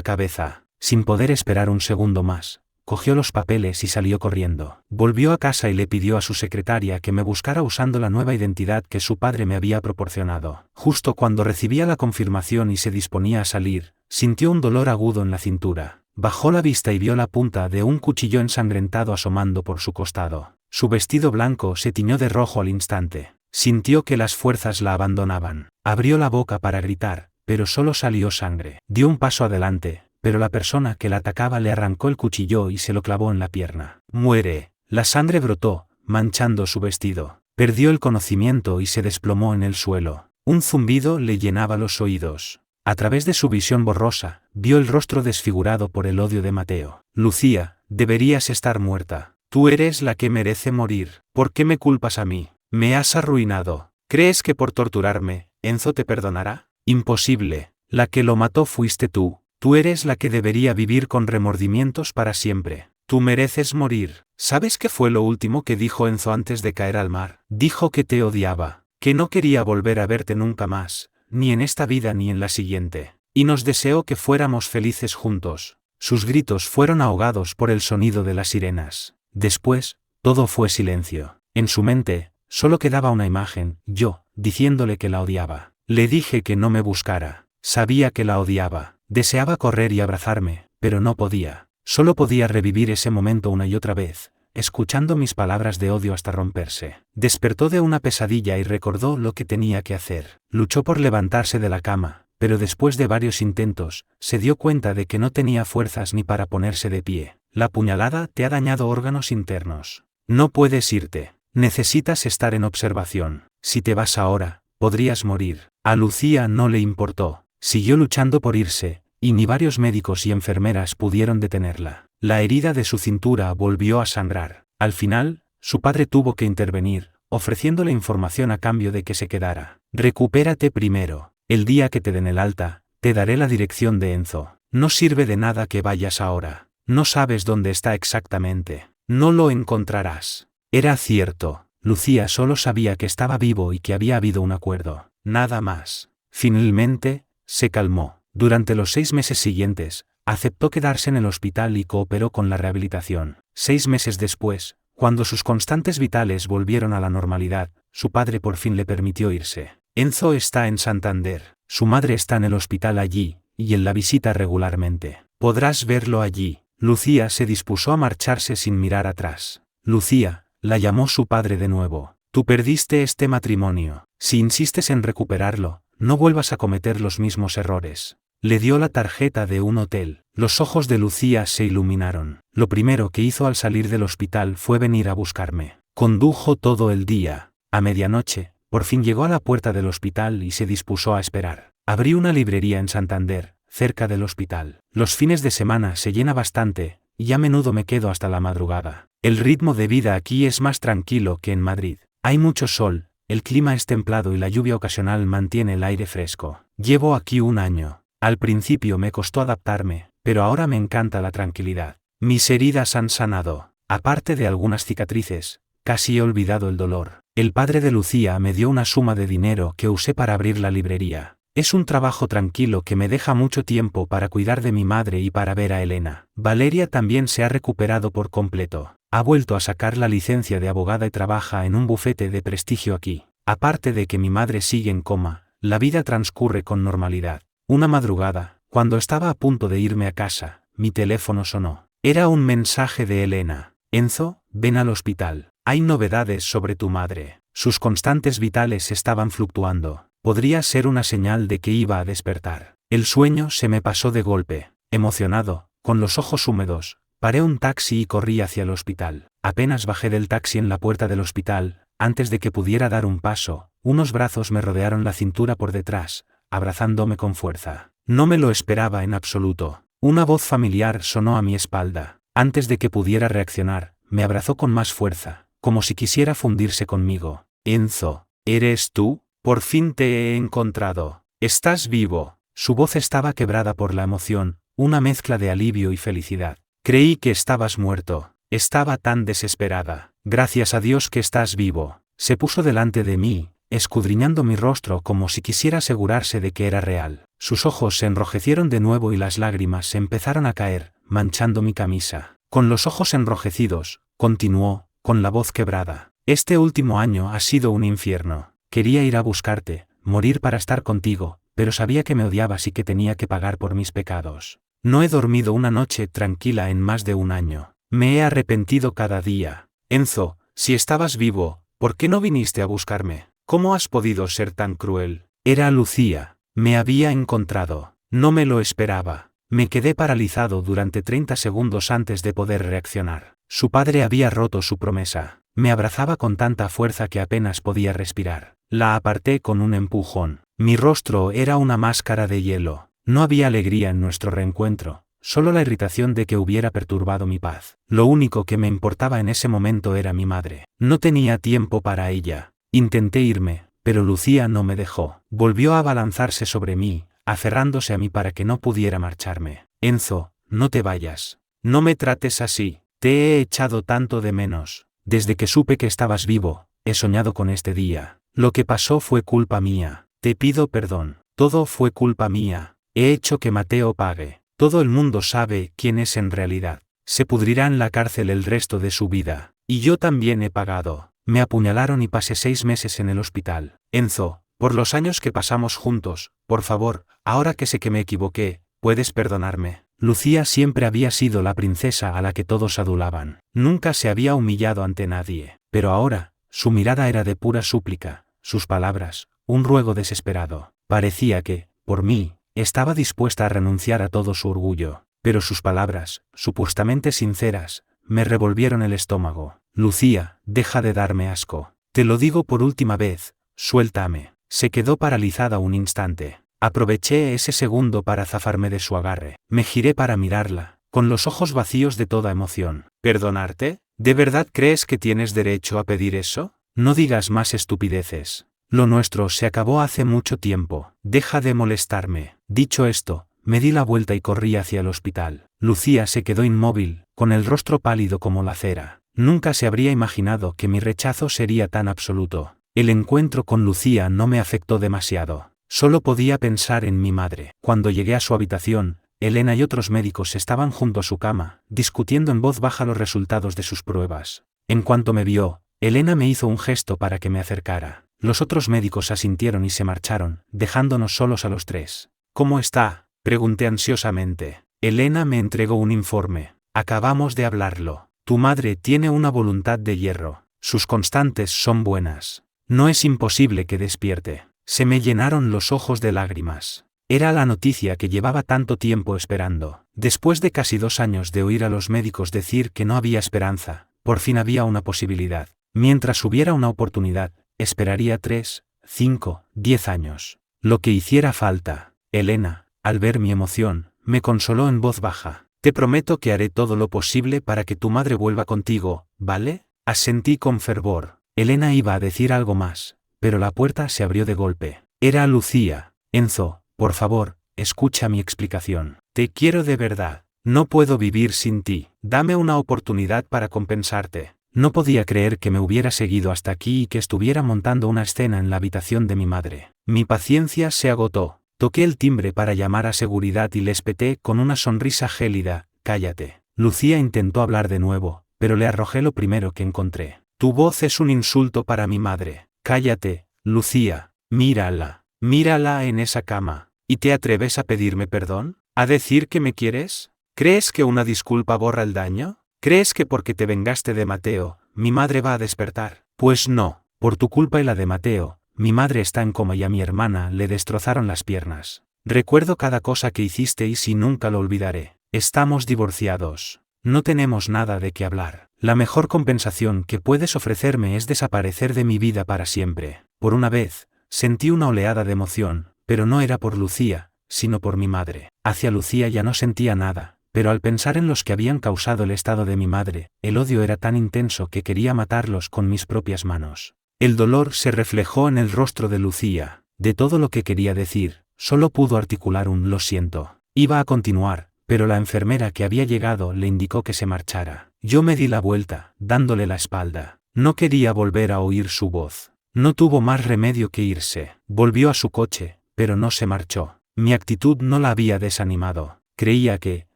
cabeza. Sin poder esperar un segundo más, cogió los papeles y salió corriendo. Volvió a casa y le pidió a su secretaria que me buscara usando la nueva identidad que su padre me había proporcionado. Justo cuando recibía la confirmación y se disponía a salir, sintió un dolor agudo en la cintura. Bajó la vista y vio la punta de un cuchillo ensangrentado asomando por su costado. Su vestido blanco se tiñó de rojo al instante. Sintió que las fuerzas la abandonaban. Abrió la boca para gritar, pero solo salió sangre. Dio un paso adelante, pero la persona que la atacaba le arrancó el cuchillo y se lo clavó en la pierna. Muere. La sangre brotó, manchando su vestido. Perdió el conocimiento y se desplomó en el suelo. Un zumbido le llenaba los oídos. A través de su visión borrosa, vio el rostro desfigurado por el odio de Mateo. Lucía, deberías estar muerta. Tú eres la que merece morir. ¿Por qué me culpas a mí? Me has arruinado. ¿Crees que por torturarme, Enzo te perdonará? Imposible. La que lo mató fuiste tú. Tú eres la que debería vivir con remordimientos para siempre. Tú mereces morir. ¿Sabes qué fue lo último que dijo Enzo antes de caer al mar? Dijo que te odiaba, que no quería volver a verte nunca más, ni en esta vida ni en la siguiente. Y nos deseó que fuéramos felices juntos. Sus gritos fueron ahogados por el sonido de las sirenas. Después, todo fue silencio. En su mente, solo quedaba una imagen, yo, diciéndole que la odiaba. Le dije que no me buscara. Sabía que la odiaba. Deseaba correr y abrazarme, pero no podía. Solo podía revivir ese momento una y otra vez, escuchando mis palabras de odio hasta romperse. Despertó de una pesadilla y recordó lo que tenía que hacer. Luchó por levantarse de la cama, pero después de varios intentos, se dio cuenta de que no tenía fuerzas ni para ponerse de pie. La puñalada te ha dañado órganos internos. No puedes irte. Necesitas estar en observación. Si te vas ahora, podrías morir. A Lucía no le importó. Siguió luchando por irse, y ni varios médicos y enfermeras pudieron detenerla. La herida de su cintura volvió a sangrar. Al final, su padre tuvo que intervenir, ofreciéndole información a cambio de que se quedara. Recupérate primero. El día que te den el alta, te daré la dirección de Enzo. No sirve de nada que vayas ahora. No sabes dónde está exactamente. No lo encontrarás. Era cierto. Lucía solo sabía que estaba vivo y que había habido un acuerdo. Nada más. Finalmente, se calmó. Durante los 6 meses siguientes, aceptó quedarse en el hospital y cooperó con la rehabilitación. 6 meses después, cuando sus constantes vitales volvieron a la normalidad, su padre por fin le permitió irse. Enzo está en Santander. Su madre está en el hospital allí, y él la visita regularmente. Podrás verlo allí. Lucía se dispuso a marcharse sin mirar atrás. Lucía, la llamó su padre de nuevo. Tú perdiste este matrimonio. Si insistes en recuperarlo, no vuelvas a cometer los mismos errores. Le dio la tarjeta de un hotel. Los ojos de Lucía se iluminaron. Lo primero que hizo al salir del hospital fue venir a buscarme. Condujo todo el día. A medianoche, por fin llegó a la puerta del hospital y se dispuso a esperar. Abrí una librería en Santander, cerca del hospital. Los fines de semana se llena bastante, y a menudo me quedo hasta la madrugada. El ritmo de vida aquí es más tranquilo que en Madrid. Hay mucho sol, el clima es templado y la lluvia ocasional mantiene el aire fresco. Llevo aquí 1 año. Al principio me costó adaptarme, pero ahora me encanta la tranquilidad. Mis heridas han sanado. Aparte de algunas cicatrices, casi he olvidado el dolor. El padre de Lucía me dio una suma de dinero que usé para abrir la librería. Es un trabajo tranquilo que me deja mucho tiempo para cuidar de mi madre y para ver a Elena. Valeria también se ha recuperado por completo. Ha vuelto a sacar la licencia de abogada y trabaja en un bufete de prestigio aquí. Aparte de que mi madre sigue en coma, la vida transcurre con normalidad. Una madrugada, cuando estaba a punto de irme a casa, mi teléfono sonó. Era un mensaje de Elena. Enzo, ven al hospital. Hay novedades sobre tu madre. Sus constantes vitales estaban fluctuando. Podría ser una señal de que iba a despertar. El sueño se me pasó de golpe. Emocionado, con los ojos húmedos, paré un taxi y corrí hacia el hospital. Apenas bajé del taxi en la puerta del hospital, antes de que pudiera dar un paso, unos brazos me rodearon la cintura por detrás, abrazándome con fuerza. No me lo esperaba en absoluto. Una voz familiar sonó a mi espalda. Antes de que pudiera reaccionar, me abrazó con más fuerza, como si quisiera fundirse conmigo. Enzo, ¿eres tú? Por fin te he encontrado. Estás vivo. Su voz estaba quebrada por la emoción, una mezcla de alivio y felicidad. Creí que estabas muerto. Estaba tan desesperada. Gracias a Dios que estás vivo. Se puso delante de mí, escudriñando mi rostro como si quisiera asegurarse de que era real. Sus ojos se enrojecieron de nuevo y las lágrimas se empezaron a caer, manchando mi camisa. Con los ojos enrojecidos, continuó, con la voz quebrada. Este último año ha sido un infierno. Quería ir a buscarte, morir para estar contigo, pero sabía que me odiabas y que tenía que pagar por mis pecados. No he dormido una noche tranquila en más de un año. Me he arrepentido cada día. Enzo, si estabas vivo, ¿por qué no viniste a buscarme? ¿Cómo has podido ser tan cruel? Era Lucía. Me había encontrado. No me lo esperaba. Me quedé paralizado durante 30 segundos antes de poder reaccionar. Su padre había roto su promesa. Me abrazaba con tanta fuerza que apenas podía respirar. La aparté con un empujón. Mi rostro era una máscara de hielo. No había alegría en nuestro reencuentro, solo la irritación de que hubiera perturbado mi paz. Lo único que me importaba en ese momento era mi madre. No tenía tiempo para ella. Intenté irme, pero Lucía no me dejó. Volvió a abalanzarse sobre mí, aferrándose a mí para que no pudiera marcharme. Enzo, no te vayas. No me trates así. Te he echado tanto de menos. Desde que supe que estabas vivo, he soñado con este día. Lo que pasó fue culpa mía. Te pido perdón. Todo fue culpa mía. He hecho que Mateo pague. Todo el mundo sabe quién es en realidad. Se pudrirá en la cárcel el resto de su vida. Y yo también he pagado. Me apuñalaron y pasé 6 meses en el hospital. Enzo, por los años que pasamos juntos, por favor, ahora que sé que me equivoqué, puedes perdonarme. Lucía siempre había sido la princesa a la que todos adulaban. Nunca se había humillado ante nadie. Pero ahora, su mirada era de pura súplica, sus palabras, un ruego desesperado. Parecía que, por mí, estaba dispuesta a renunciar a todo su orgullo. Pero sus palabras, supuestamente sinceras, me revolvieron el estómago. Lucía, deja de darme asco. Te lo digo por última vez, suéltame. Se quedó paralizada un instante. Aproveché ese segundo para zafarme de su agarre. Me giré para mirarla, con los ojos vacíos de toda emoción. ¿Perdonarte? ¿De verdad crees que tienes derecho a pedir eso? No digas más estupideces. Lo nuestro se acabó hace mucho tiempo. Deja de molestarme. Dicho esto, me di la vuelta y corrí hacia el hospital. Lucía se quedó inmóvil, con el rostro pálido como la cera. Nunca se habría imaginado que mi rechazo sería tan absoluto. El encuentro con Lucía no me afectó demasiado. Solo podía pensar en mi madre. Cuando llegué a su habitación, Elena y otros médicos estaban junto a su cama, discutiendo en voz baja los resultados de sus pruebas. En cuanto me vio, Elena me hizo un gesto para que me acercara. Los otros médicos asintieron y se marcharon, dejándonos solos a los tres. ¿Cómo está?, pregunté ansiosamente. Elena me entregó un informe. Acabamos de hablarlo. Tu madre tiene una voluntad de hierro. Sus constantes son buenas. No es imposible que despierte. Se me llenaron los ojos de lágrimas. Era la noticia que llevaba tanto tiempo esperando. Después de casi 2 años de oír a los médicos decir que no había esperanza, por fin había una posibilidad. Mientras hubiera una oportunidad, esperaría 3, 5, 10 años. Lo que hiciera falta. Elena, al ver mi emoción, me consoló en voz baja. Te prometo que haré todo lo posible para que tu madre vuelva contigo, ¿vale? Asentí con fervor. Elena iba a decir algo más, pero la puerta se abrió de golpe. Era Lucía. Enzo, por favor, escucha mi explicación. Te quiero de verdad. No puedo vivir sin ti. Dame una oportunidad para compensarte. No podía creer que me hubiera seguido hasta aquí y que estuviera montando una escena en la habitación de mi madre. Mi paciencia se agotó. Toqué el timbre para llamar a seguridad y les peté con una sonrisa gélida: cállate. Lucía intentó hablar de nuevo, pero le arrojé lo primero que encontré. Tu voz es un insulto para mi madre. Cállate, Lucía. Mírala. Mírala en esa cama. ¿Y te atreves a pedirme perdón? ¿A decir que me quieres? ¿Crees que una disculpa borra el daño? ¿Crees que porque te vengaste de Mateo, mi madre va a despertar? Pues no. Por tu culpa y la de Mateo, mi madre está en coma y a mi hermana le destrozaron las piernas. Recuerdo cada cosa que hicisteis y nunca lo olvidaré. Estamos divorciados. No tenemos nada de qué hablar. La mejor compensación que puedes ofrecerme es desaparecer de mi vida para siempre. Por una vez, sentí una oleada de emoción, pero no era por Lucía, sino por mi madre. Hacia Lucía ya no sentía nada, pero al pensar en los que habían causado el estado de mi madre, el odio era tan intenso que quería matarlos con mis propias manos. El dolor se reflejó en el rostro de Lucía. De todo lo que quería decir, solo pudo articular un lo siento. Iba a continuar, pero la enfermera que había llegado le indicó que se marchara. Yo me di la vuelta, dándole la espalda. No quería volver a oír su voz. No tuvo más remedio que irse. Volvió a su coche, pero no se marchó. Mi actitud no la había desanimado. Creía que,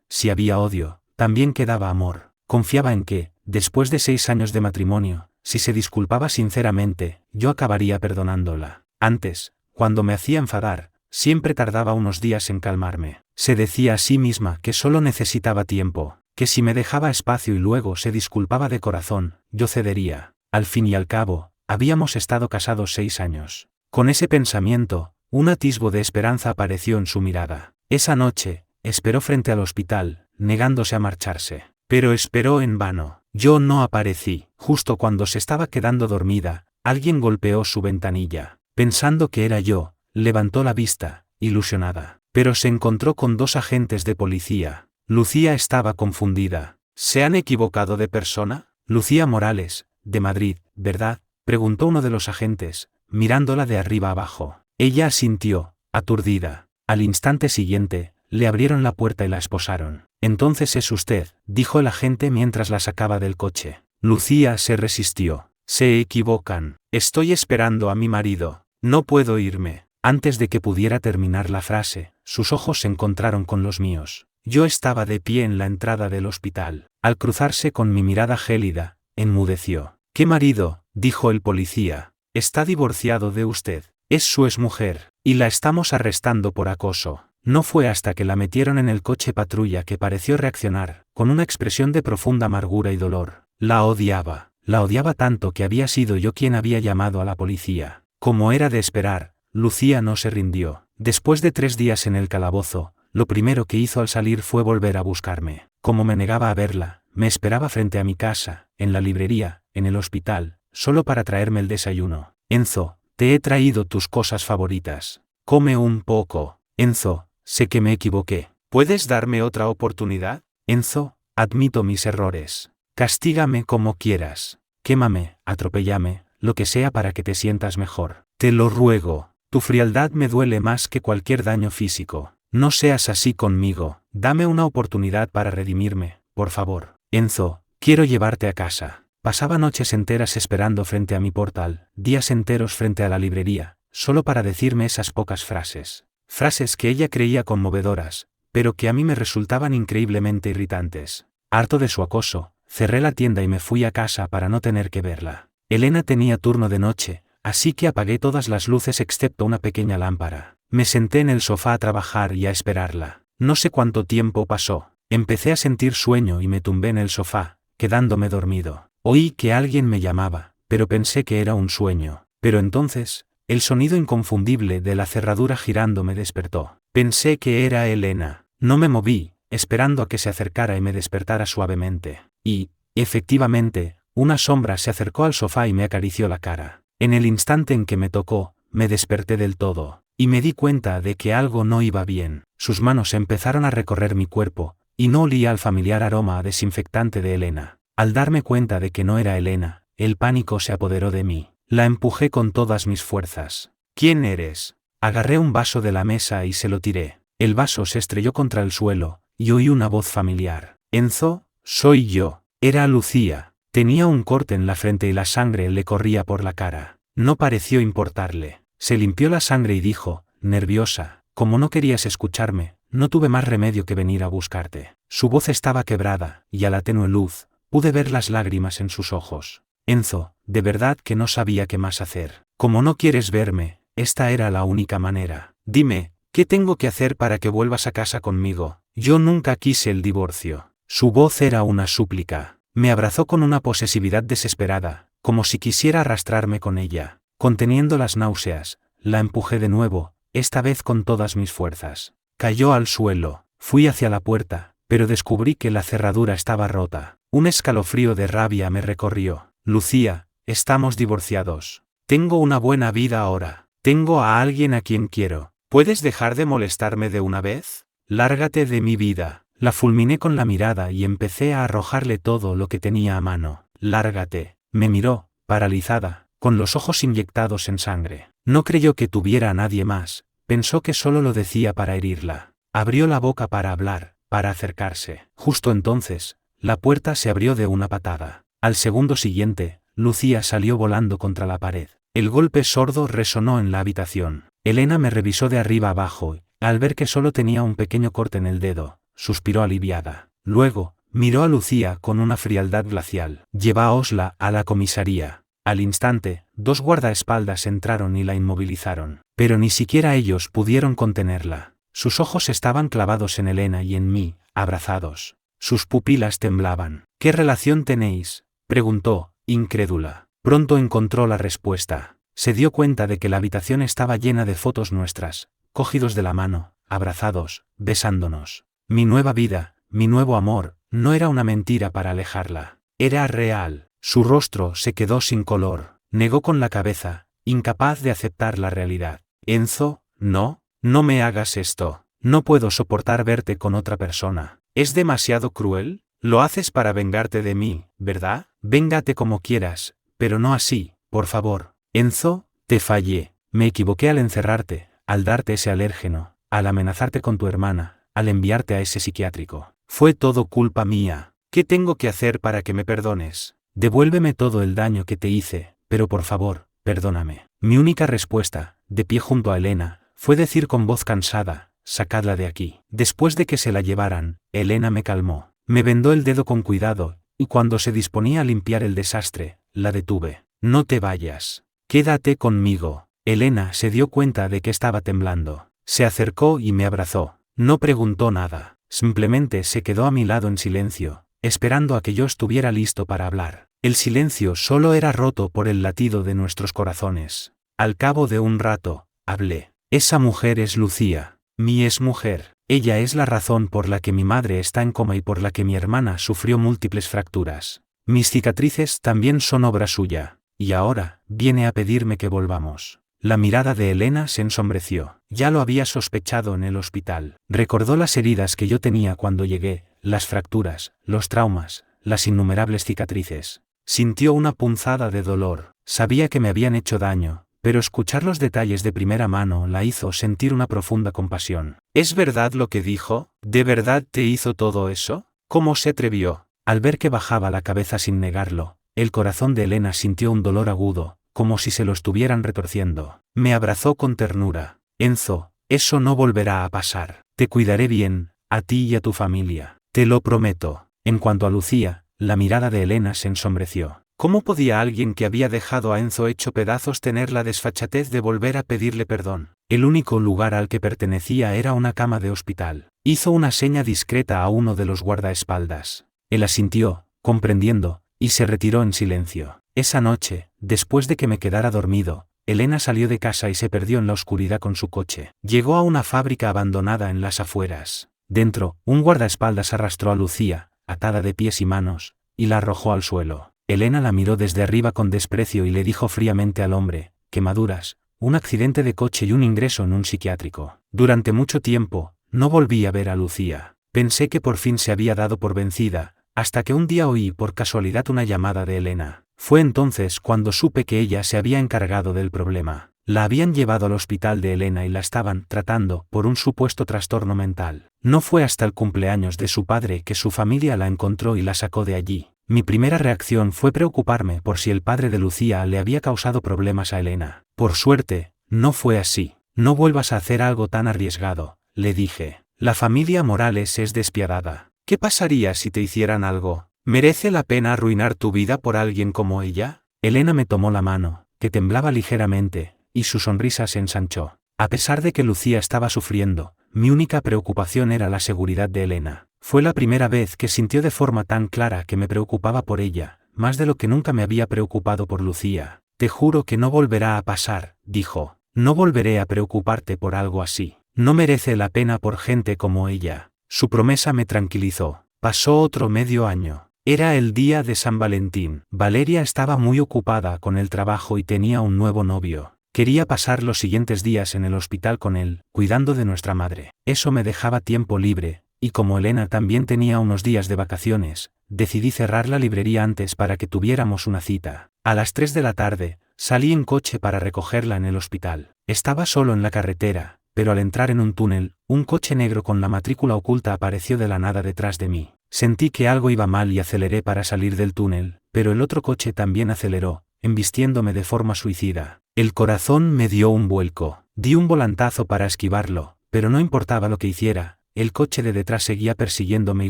si había odio, también quedaba amor. Confiaba en que, después de 6 años de matrimonio, si se disculpaba sinceramente, yo acabaría perdonándola. Antes, cuando me hacía enfadar, siempre tardaba unos días en calmarme. Se decía a sí misma que solo necesitaba tiempo, que si me dejaba espacio y luego se disculpaba de corazón, yo cedería. Al fin y al cabo, habíamos estado casados 6 años. Con ese pensamiento, un atisbo de esperanza apareció en su mirada. Esa noche, esperó frente al hospital, negándose a marcharse. Pero esperó en vano. Yo no aparecí. Justo cuando se estaba quedando dormida, alguien golpeó su ventanilla. Pensando que era yo, levantó la vista, ilusionada. Pero se encontró con 2 agentes de policía. Lucía estaba confundida. ¿Se han equivocado de persona? Lucía Morales, de Madrid, ¿verdad?, preguntó uno de los agentes, mirándola de arriba abajo. Ella asintió, aturdida. Al instante siguiente, le abrieron la puerta y la esposaron. Entonces es usted, dijo el agente mientras la sacaba del coche. Lucía se resistió. Se equivocan. Estoy esperando a mi marido. No puedo irme. Antes de que pudiera terminar la frase, sus ojos se encontraron con los míos. Yo estaba de pie en la entrada del hospital. Al cruzarse con mi mirada gélida, enmudeció. ¿Qué marido?, dijo el policía. Está divorciado de usted. Es su exmujer, y la estamos arrestando por acoso. No fue hasta que la metieron en el coche patrulla que pareció reaccionar, con una expresión de profunda amargura y dolor. La odiaba tanto que había sido yo quien había llamado a la policía. Como era de esperar, Lucía no se rindió. Después de 3 días en el calabozo, lo primero que hizo al salir fue volver a buscarme. Como me negaba a verla, me esperaba frente a mi casa, en la librería, en el hospital, solo para traerme el desayuno. Enzo, te he traído tus cosas favoritas. Come un poco. Enzo, sé que me equivoqué. ¿Puedes darme otra oportunidad? Enzo, admito mis errores. Castígame como quieras. Quémame, atropéllame, lo que sea para que te sientas mejor. Te lo ruego. Tu frialdad me duele más que cualquier daño físico. No seas así conmigo. Dame una oportunidad para redimirme, por favor. Enzo, quiero llevarte a casa. Pasaba noches enteras esperando frente a mi portal, días enteros frente a la librería, solo para decirme esas pocas frases. Frases que ella creía conmovedoras, pero que a mí me resultaban increíblemente irritantes. Harto de su acoso, cerré la tienda y me fui a casa para no tener que verla. Elena tenía turno de noche, así que apagué todas las luces excepto una pequeña lámpara. Me senté en el sofá a trabajar y a esperarla. No sé cuánto tiempo pasó. Empecé a sentir sueño y me tumbé en el sofá, quedándome dormido. Oí que alguien me llamaba, pero pensé que era un sueño. Pero entonces, el sonido inconfundible de la cerradura girando me despertó. Pensé que era Elena. No me moví, esperando a que se acercara y me despertara suavemente. Y, efectivamente, una sombra se acercó al sofá y me acarició la cara. En el instante en que me tocó, me desperté del todo, y me di cuenta de que algo no iba bien. Sus manos empezaron a recorrer mi cuerpo, y no olía al familiar aroma a desinfectante de Elena. Al darme cuenta de que no era Elena, el pánico se apoderó de mí. La empujé con todas mis fuerzas. ¿Quién eres? Agarré un vaso de la mesa y se lo tiré. El vaso se estrelló contra el suelo, y oí una voz familiar. Enzo, soy yo. Era Lucía. Tenía un corte en la frente y la sangre le corría por la cara. No pareció importarle. Se limpió la sangre y dijo, nerviosa, como no querías escucharme, no tuve más remedio que venir a buscarte. Su voz estaba quebrada, y a la tenue luz, pude ver las lágrimas en sus ojos. Enzo, de verdad que no sabía qué más hacer. Como no quieres verme, esta era la única manera. Dime, ¿qué tengo que hacer para que vuelvas a casa conmigo? Yo nunca quise el divorcio. Su voz era una súplica. Me abrazó con una posesividad desesperada, como si quisiera arrastrarme con ella. Conteniendo las náuseas, la empujé de nuevo, esta vez con todas mis fuerzas. Cayó al suelo. Fui hacia la puerta, pero descubrí que la cerradura estaba rota. Un escalofrío de rabia me recorrió. Lucía, estamos divorciados. Tengo una buena vida ahora. Tengo a alguien a quien quiero. ¿Puedes dejar de molestarme de una vez? Lárgate de mi vida. La fulminé con la mirada y empecé a arrojarle todo lo que tenía a mano. Lárgate. Me miró, paralizada, con los ojos inyectados en sangre. No creyó que tuviera a nadie más. Pensó que solo lo decía para herirla. Abrió la boca para hablar, para acercarse. Justo entonces, la puerta se abrió de una patada. Al segundo siguiente, Lucía salió volando contra la pared. El golpe sordo resonó en la habitación. Elena me revisó de arriba abajo, y, al ver que solo tenía un pequeño corte en el dedo, suspiró aliviada. Luego, miró a Lucía con una frialdad glacial. Lleváosla a la comisaría. Al instante, 2 guardaespaldas entraron y la inmovilizaron. Pero ni siquiera ellos pudieron contenerla. Sus ojos estaban clavados en Elena y en mí, abrazados. Sus pupilas temblaban. ¿Qué relación tenéis?, preguntó, incrédula. Pronto encontró la respuesta. Se dio cuenta de que la habitación estaba llena de fotos nuestras, cogidos de la mano, abrazados, besándonos. Mi nueva vida, mi nuevo amor, no era una mentira para alejarla. Era real. Su rostro se quedó sin color. Negó con la cabeza, incapaz de aceptar la realidad. Enzo, no me hagas esto. No puedo soportar verte con otra persona. ¿Es demasiado cruel? Lo haces para vengarte de mí, ¿verdad? Véngate como quieras, pero no así, por favor. Enzo, te fallé. Me equivoqué al encerrarte, al darte ese alérgeno, al amenazarte con tu hermana, al enviarte a ese psiquiátrico. Fue todo culpa mía. ¿Qué tengo que hacer para que me perdones? Devuélveme todo el daño que te hice, pero por favor, perdóname. Mi única respuesta, de pie junto a Elena, fue decir con voz cansada: sacadla de aquí. Después de que se la llevaran, Elena me calmó. Me vendó el dedo con cuidado, y cuando se disponía a limpiar el desastre, la detuve. No te vayas. Quédate conmigo. Elena se dio cuenta de que estaba temblando. Se acercó y me abrazó. No preguntó nada. Simplemente se quedó a mi lado en silencio, esperando a que yo estuviera listo para hablar. El silencio solo era roto por el latido de nuestros corazones. Al cabo de un rato, hablé. Esa mujer es Lucía. Mi exmujer. Ella es la razón por la que mi madre está en coma y por la que mi hermana sufrió múltiples fracturas. Mis cicatrices también son obra suya. Y ahora, viene a pedirme que volvamos. La mirada de Elena se ensombreció. Ya lo había sospechado en el hospital. Recordó las heridas que yo tenía cuando llegué, las fracturas, los traumas, las innumerables cicatrices. Sintió una punzada de dolor. Sabía que me habían hecho daño, pero escuchar los detalles de primera mano la hizo sentir una profunda compasión. ¿Es verdad lo que dijo? ¿De verdad te hizo todo eso? ¿Cómo se atrevió? Al ver que bajaba la cabeza sin negarlo, el corazón de Elena sintió un dolor agudo, como si se lo estuvieran retorciendo. Me abrazó con ternura. Enzo, eso no volverá a pasar. Te cuidaré bien, a ti y a tu familia. Te lo prometo. En cuanto a Lucía, la mirada de Elena se ensombreció. ¿Cómo podía alguien que había dejado a Enzo hecho pedazos tener la desfachatez de volver a pedirle perdón? El único lugar al que pertenecía era una cama de hospital. Hizo una seña discreta a uno de los guardaespaldas. Él asintió, comprendiendo, y se retiró en silencio. Esa noche, después de que me quedara dormido, Elena salió de casa y se perdió en la oscuridad con su coche. Llegó a una fábrica abandonada en las afueras. Dentro, un guardaespaldas arrastró a Lucía, atada de pies y manos, y la arrojó al suelo. Elena la miró desde arriba con desprecio y le dijo fríamente al hombre: quemaduras, un accidente de coche y un ingreso en un psiquiátrico. Durante mucho tiempo, no volví a ver a Lucía. Pensé que por fin se había dado por vencida, hasta que un día oí por casualidad una llamada de Elena. Fue entonces cuando supe que ella se había encargado del problema. La habían llevado al hospital de Elena y la estaban tratando por un supuesto trastorno mental. No fue hasta el cumpleaños de su padre que su familia la encontró y la sacó de allí. Mi primera reacción fue preocuparme por si el padre de Lucía le había causado problemas a Elena. Por suerte, no fue así. No vuelvas a hacer algo tan arriesgado, le dije. La familia Morales es despiadada. ¿Qué pasaría si te hicieran algo? ¿Merece la pena arruinar tu vida por alguien como ella? Elena me tomó la mano, que temblaba ligeramente, y su sonrisa se ensanchó. A pesar de que Lucía estaba sufriendo, mi única preocupación era la seguridad de Elena. Fue la primera vez que sintió de forma tan clara que me preocupaba por ella, más de lo que nunca me había preocupado por Lucía. Te juro que no volverá a pasar, dijo. No volveré a preocuparte por algo así. No merece la pena por gente como ella. Su promesa me tranquilizó. Pasó otro medio año. Era el día de San Valentín. Valeria estaba muy ocupada con el trabajo y tenía un nuevo novio. Quería pasar los siguientes días en el hospital con él, cuidando de nuestra madre. Eso me dejaba tiempo libre, y como Elena también tenía unos días de vacaciones, decidí cerrar la librería antes para que tuviéramos una cita. A las 3 de la tarde, salí en coche para recogerla en el hospital. Estaba solo en la carretera, pero al entrar en un túnel, un coche negro con la matrícula oculta apareció de la nada detrás de mí. Sentí que algo iba mal y aceleré para salir del túnel, pero el otro coche también aceleró, embistiéndome de forma suicida. El corazón me dio un vuelco. Di un volantazo para esquivarlo, pero no importaba lo que hiciera, el coche de detrás seguía persiguiéndome y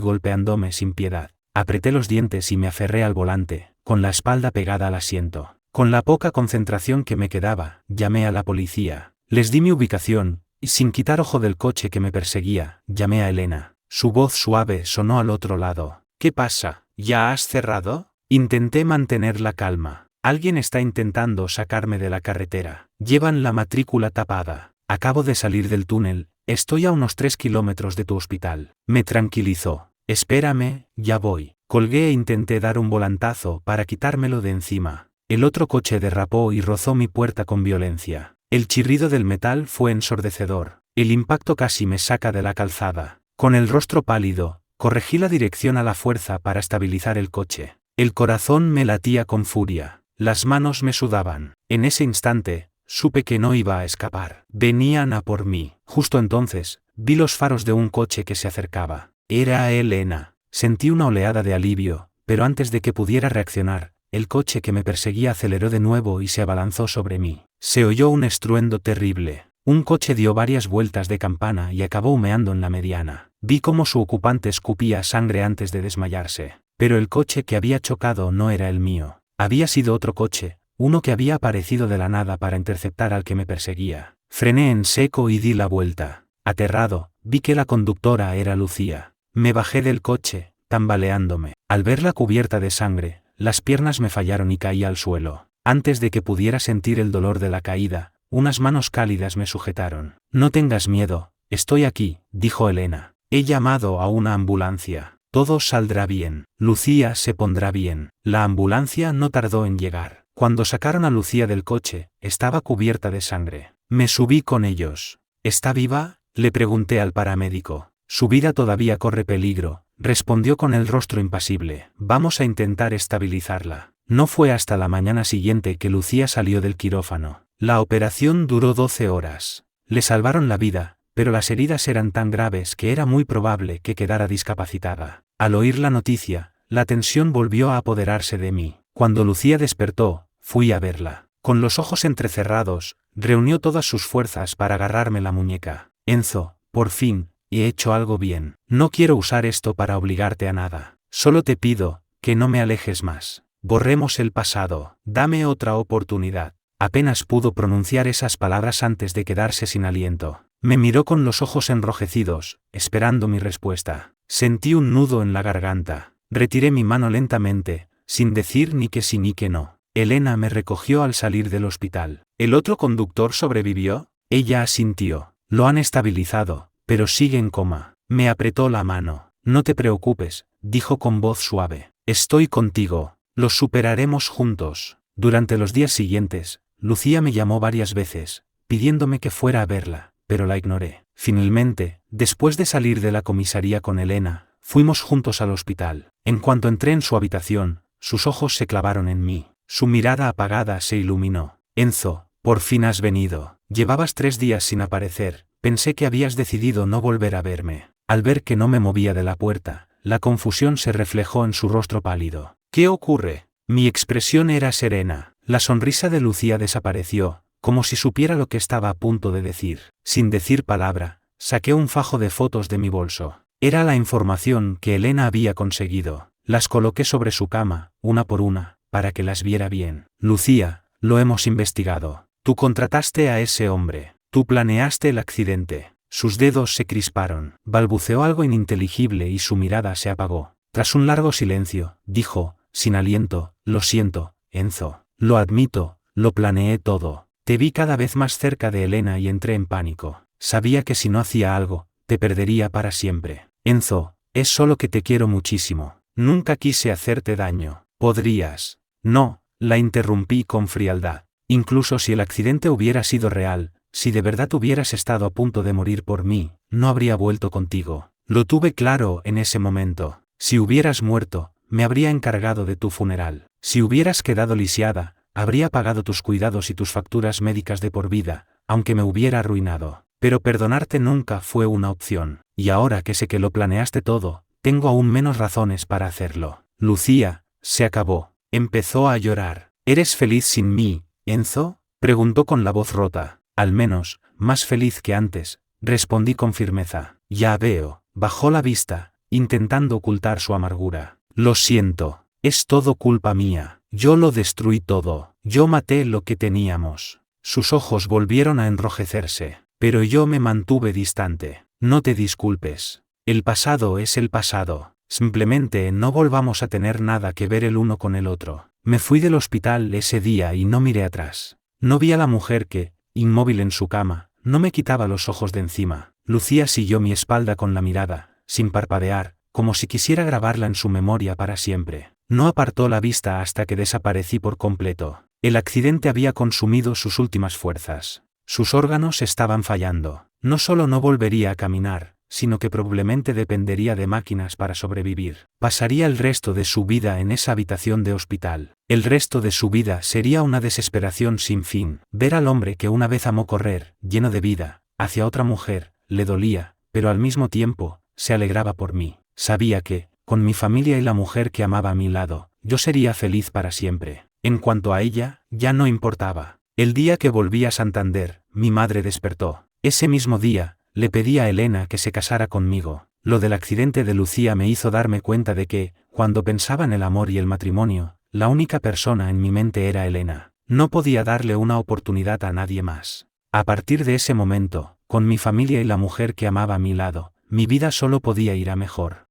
golpeándome sin piedad. Apreté los dientes y me aferré al volante, con la espalda pegada al asiento. Con la poca concentración que me quedaba, llamé a la policía. Les di mi ubicación, y sin quitar ojo del coche que me perseguía, llamé a Elena. Su voz suave sonó al otro lado. ¿Qué pasa? ¿Ya has cerrado? Intenté mantener la calma. Alguien está intentando sacarme de la carretera. Llevan la matrícula tapada. Acabo de salir del túnel, estoy a unos 3 kilómetros de tu hospital. Me tranquilizó. Espérame, ya voy. Colgué e intenté dar un volantazo para quitármelo de encima. El otro coche derrapó y rozó mi puerta con violencia. El chirrido del metal fue ensordecedor. El impacto casi me saca de la calzada. Con el rostro pálido, corregí la dirección a la fuerza para estabilizar el coche. El corazón me latía con furia. Las manos me sudaban. En ese instante, supe que no iba a escapar. Venían a por mí. Justo entonces, vi los faros de un coche que se acercaba. Era Elena. Sentí una oleada de alivio, pero antes de que pudiera reaccionar, el coche que me perseguía aceleró de nuevo y se abalanzó sobre mí. Se oyó un estruendo terrible. Un coche dio varias vueltas de campana y acabó humeando en la mediana. Vi cómo su ocupante escupía sangre antes de desmayarse. Pero el coche que había chocado no era el mío. Había sido otro coche, uno que había aparecido de la nada para interceptar al que me perseguía. Frené en seco y di la vuelta. Aterrado, vi que la conductora era Lucía. Me bajé del coche, tambaleándome. Al verla cubierta de sangre, las piernas me fallaron y caí al suelo. Antes de que pudiera sentir el dolor de la caída, unas manos cálidas me sujetaron. No tengas miedo, estoy aquí, dijo Elena. He llamado a una ambulancia. Todo saldrá bien. Lucía se pondrá bien. La ambulancia no tardó en llegar. Cuando sacaron a Lucía del coche, estaba cubierta de sangre. Me subí con ellos. ¿Está viva?, le pregunté al paramédico. Su vida todavía corre peligro, respondió con el rostro impasible. Vamos a intentar estabilizarla. No fue hasta la mañana siguiente que Lucía salió del quirófano. La operación duró 12 horas. Le salvaron la vida, pero las heridas eran tan graves que era muy probable que quedara discapacitada. Al oír la noticia, la tensión volvió a apoderarse de mí. Cuando Lucía despertó, fui a verla. Con los ojos entrecerrados, reunió todas sus fuerzas para agarrarme la muñeca. Enzo, por fin, he hecho algo bien. No quiero usar esto para obligarte a nada. Solo te pido, que no me alejes más. Borremos el pasado. Dame otra oportunidad. Apenas pudo pronunciar esas palabras antes de quedarse sin aliento. Me miró con los ojos enrojecidos, esperando mi respuesta. Sentí un nudo en la garganta. Retiré mi mano lentamente, sin decir ni que sí ni que no. Elena me recogió al salir del hospital. ¿El otro conductor sobrevivió? Ella asintió. Lo han estabilizado, pero sigue en coma. Me apretó la mano. No te preocupes, dijo con voz suave. Estoy contigo. Lo superaremos juntos. Durante los días siguientes, Lucía me llamó varias veces, pidiéndome que fuera a verla, pero la ignoré. Finalmente, después de salir de la comisaría con Elena, fuimos juntos al hospital. En cuanto entré en su habitación, sus ojos se clavaron en mí. Su mirada apagada se iluminó. Enzo, por fin has venido. Llevabas 3 días sin aparecer. Pensé que habías decidido no volver a verme. Al ver que no me movía de la puerta, la confusión se reflejó en su rostro pálido. ¿Qué ocurre? Mi expresión era serena. La sonrisa de Lucía desapareció, como si supiera lo que estaba a punto de decir. Sin decir palabra, saqué un fajo de fotos de mi bolso. Era la información que Elena había conseguido. Las coloqué sobre su cama, una por una, para que las viera bien. Lucía, lo hemos investigado. Tú contrataste a ese hombre. Tú planeaste el accidente. Sus dedos se crisparon. Balbuceó algo ininteligible y su mirada se apagó. Tras un largo silencio, dijo, sin aliento, lo siento, Enzo. Lo admito, lo planeé todo. Te vi cada vez más cerca de Elena y entré en pánico. Sabía que si no hacía algo, te perdería para siempre. Enzo, es solo que te quiero muchísimo. Nunca quise hacerte daño. Podrías. No, la interrumpí con frialdad. Incluso si el accidente hubiera sido real, si de verdad hubieras estado a punto de morir por mí, no habría vuelto contigo. Lo tuve claro en ese momento. Si hubieras muerto, me habría encargado de tu funeral. Si hubieras quedado lisiada, habría pagado tus cuidados y tus facturas médicas de por vida, aunque me hubiera arruinado. pero perdonarte nunca fue una opción, y ahora que sé que lo planeaste todo, tengo aún menos razones para hacerlo. Lucía, se acabó. Empezó a llorar. ¿Eres feliz sin mí, Enzo?, preguntó con la voz rota. Al menos, más feliz que antes, respondí con firmeza. Ya veo. Bajó la vista, intentando ocultar su amargura. Lo siento. Es todo culpa mía. Yo lo destruí todo. Yo maté lo que teníamos. Sus ojos volvieron a enrojecerse, pero yo me mantuve distante. No te disculpes. El pasado es el pasado. Simplemente no volvamos a tener nada que ver el uno con el otro. Me fui del hospital ese día y no miré atrás. No vi a la mujer que, inmóvil en su cama, no me quitaba los ojos de encima. Lucía siguió mi espalda con la mirada, sin parpadear, como si quisiera grabarla en su memoria para siempre. No apartó la vista hasta que desaparecí por completo. El accidente había consumido sus últimas fuerzas. Sus órganos estaban fallando. No solo no volvería a caminar, sino que probablemente dependería de máquinas para sobrevivir. Pasaría el resto de su vida en esa habitación de hospital. El resto de su vida sería una desesperación sin fin. Ver al hombre que una vez amó correr, lleno de vida, hacia otra mujer, le dolía, pero al mismo tiempo, se alegraba por mí. Sabía que, con mi familia y la mujer que amaba a mi lado, yo sería feliz para siempre. En cuanto a ella, ya no importaba. El día que volví a Santander, mi madre despertó. Ese mismo día, le pedí a Elena que se casara conmigo. Lo del accidente de Lucía me hizo darme cuenta de que, cuando pensaba en el amor y el matrimonio, la única persona en mi mente era Elena. No podía darle una oportunidad a nadie más. A partir de ese momento, con mi familia y la mujer que amaba a mi lado, mi vida solo podía ir a mejor.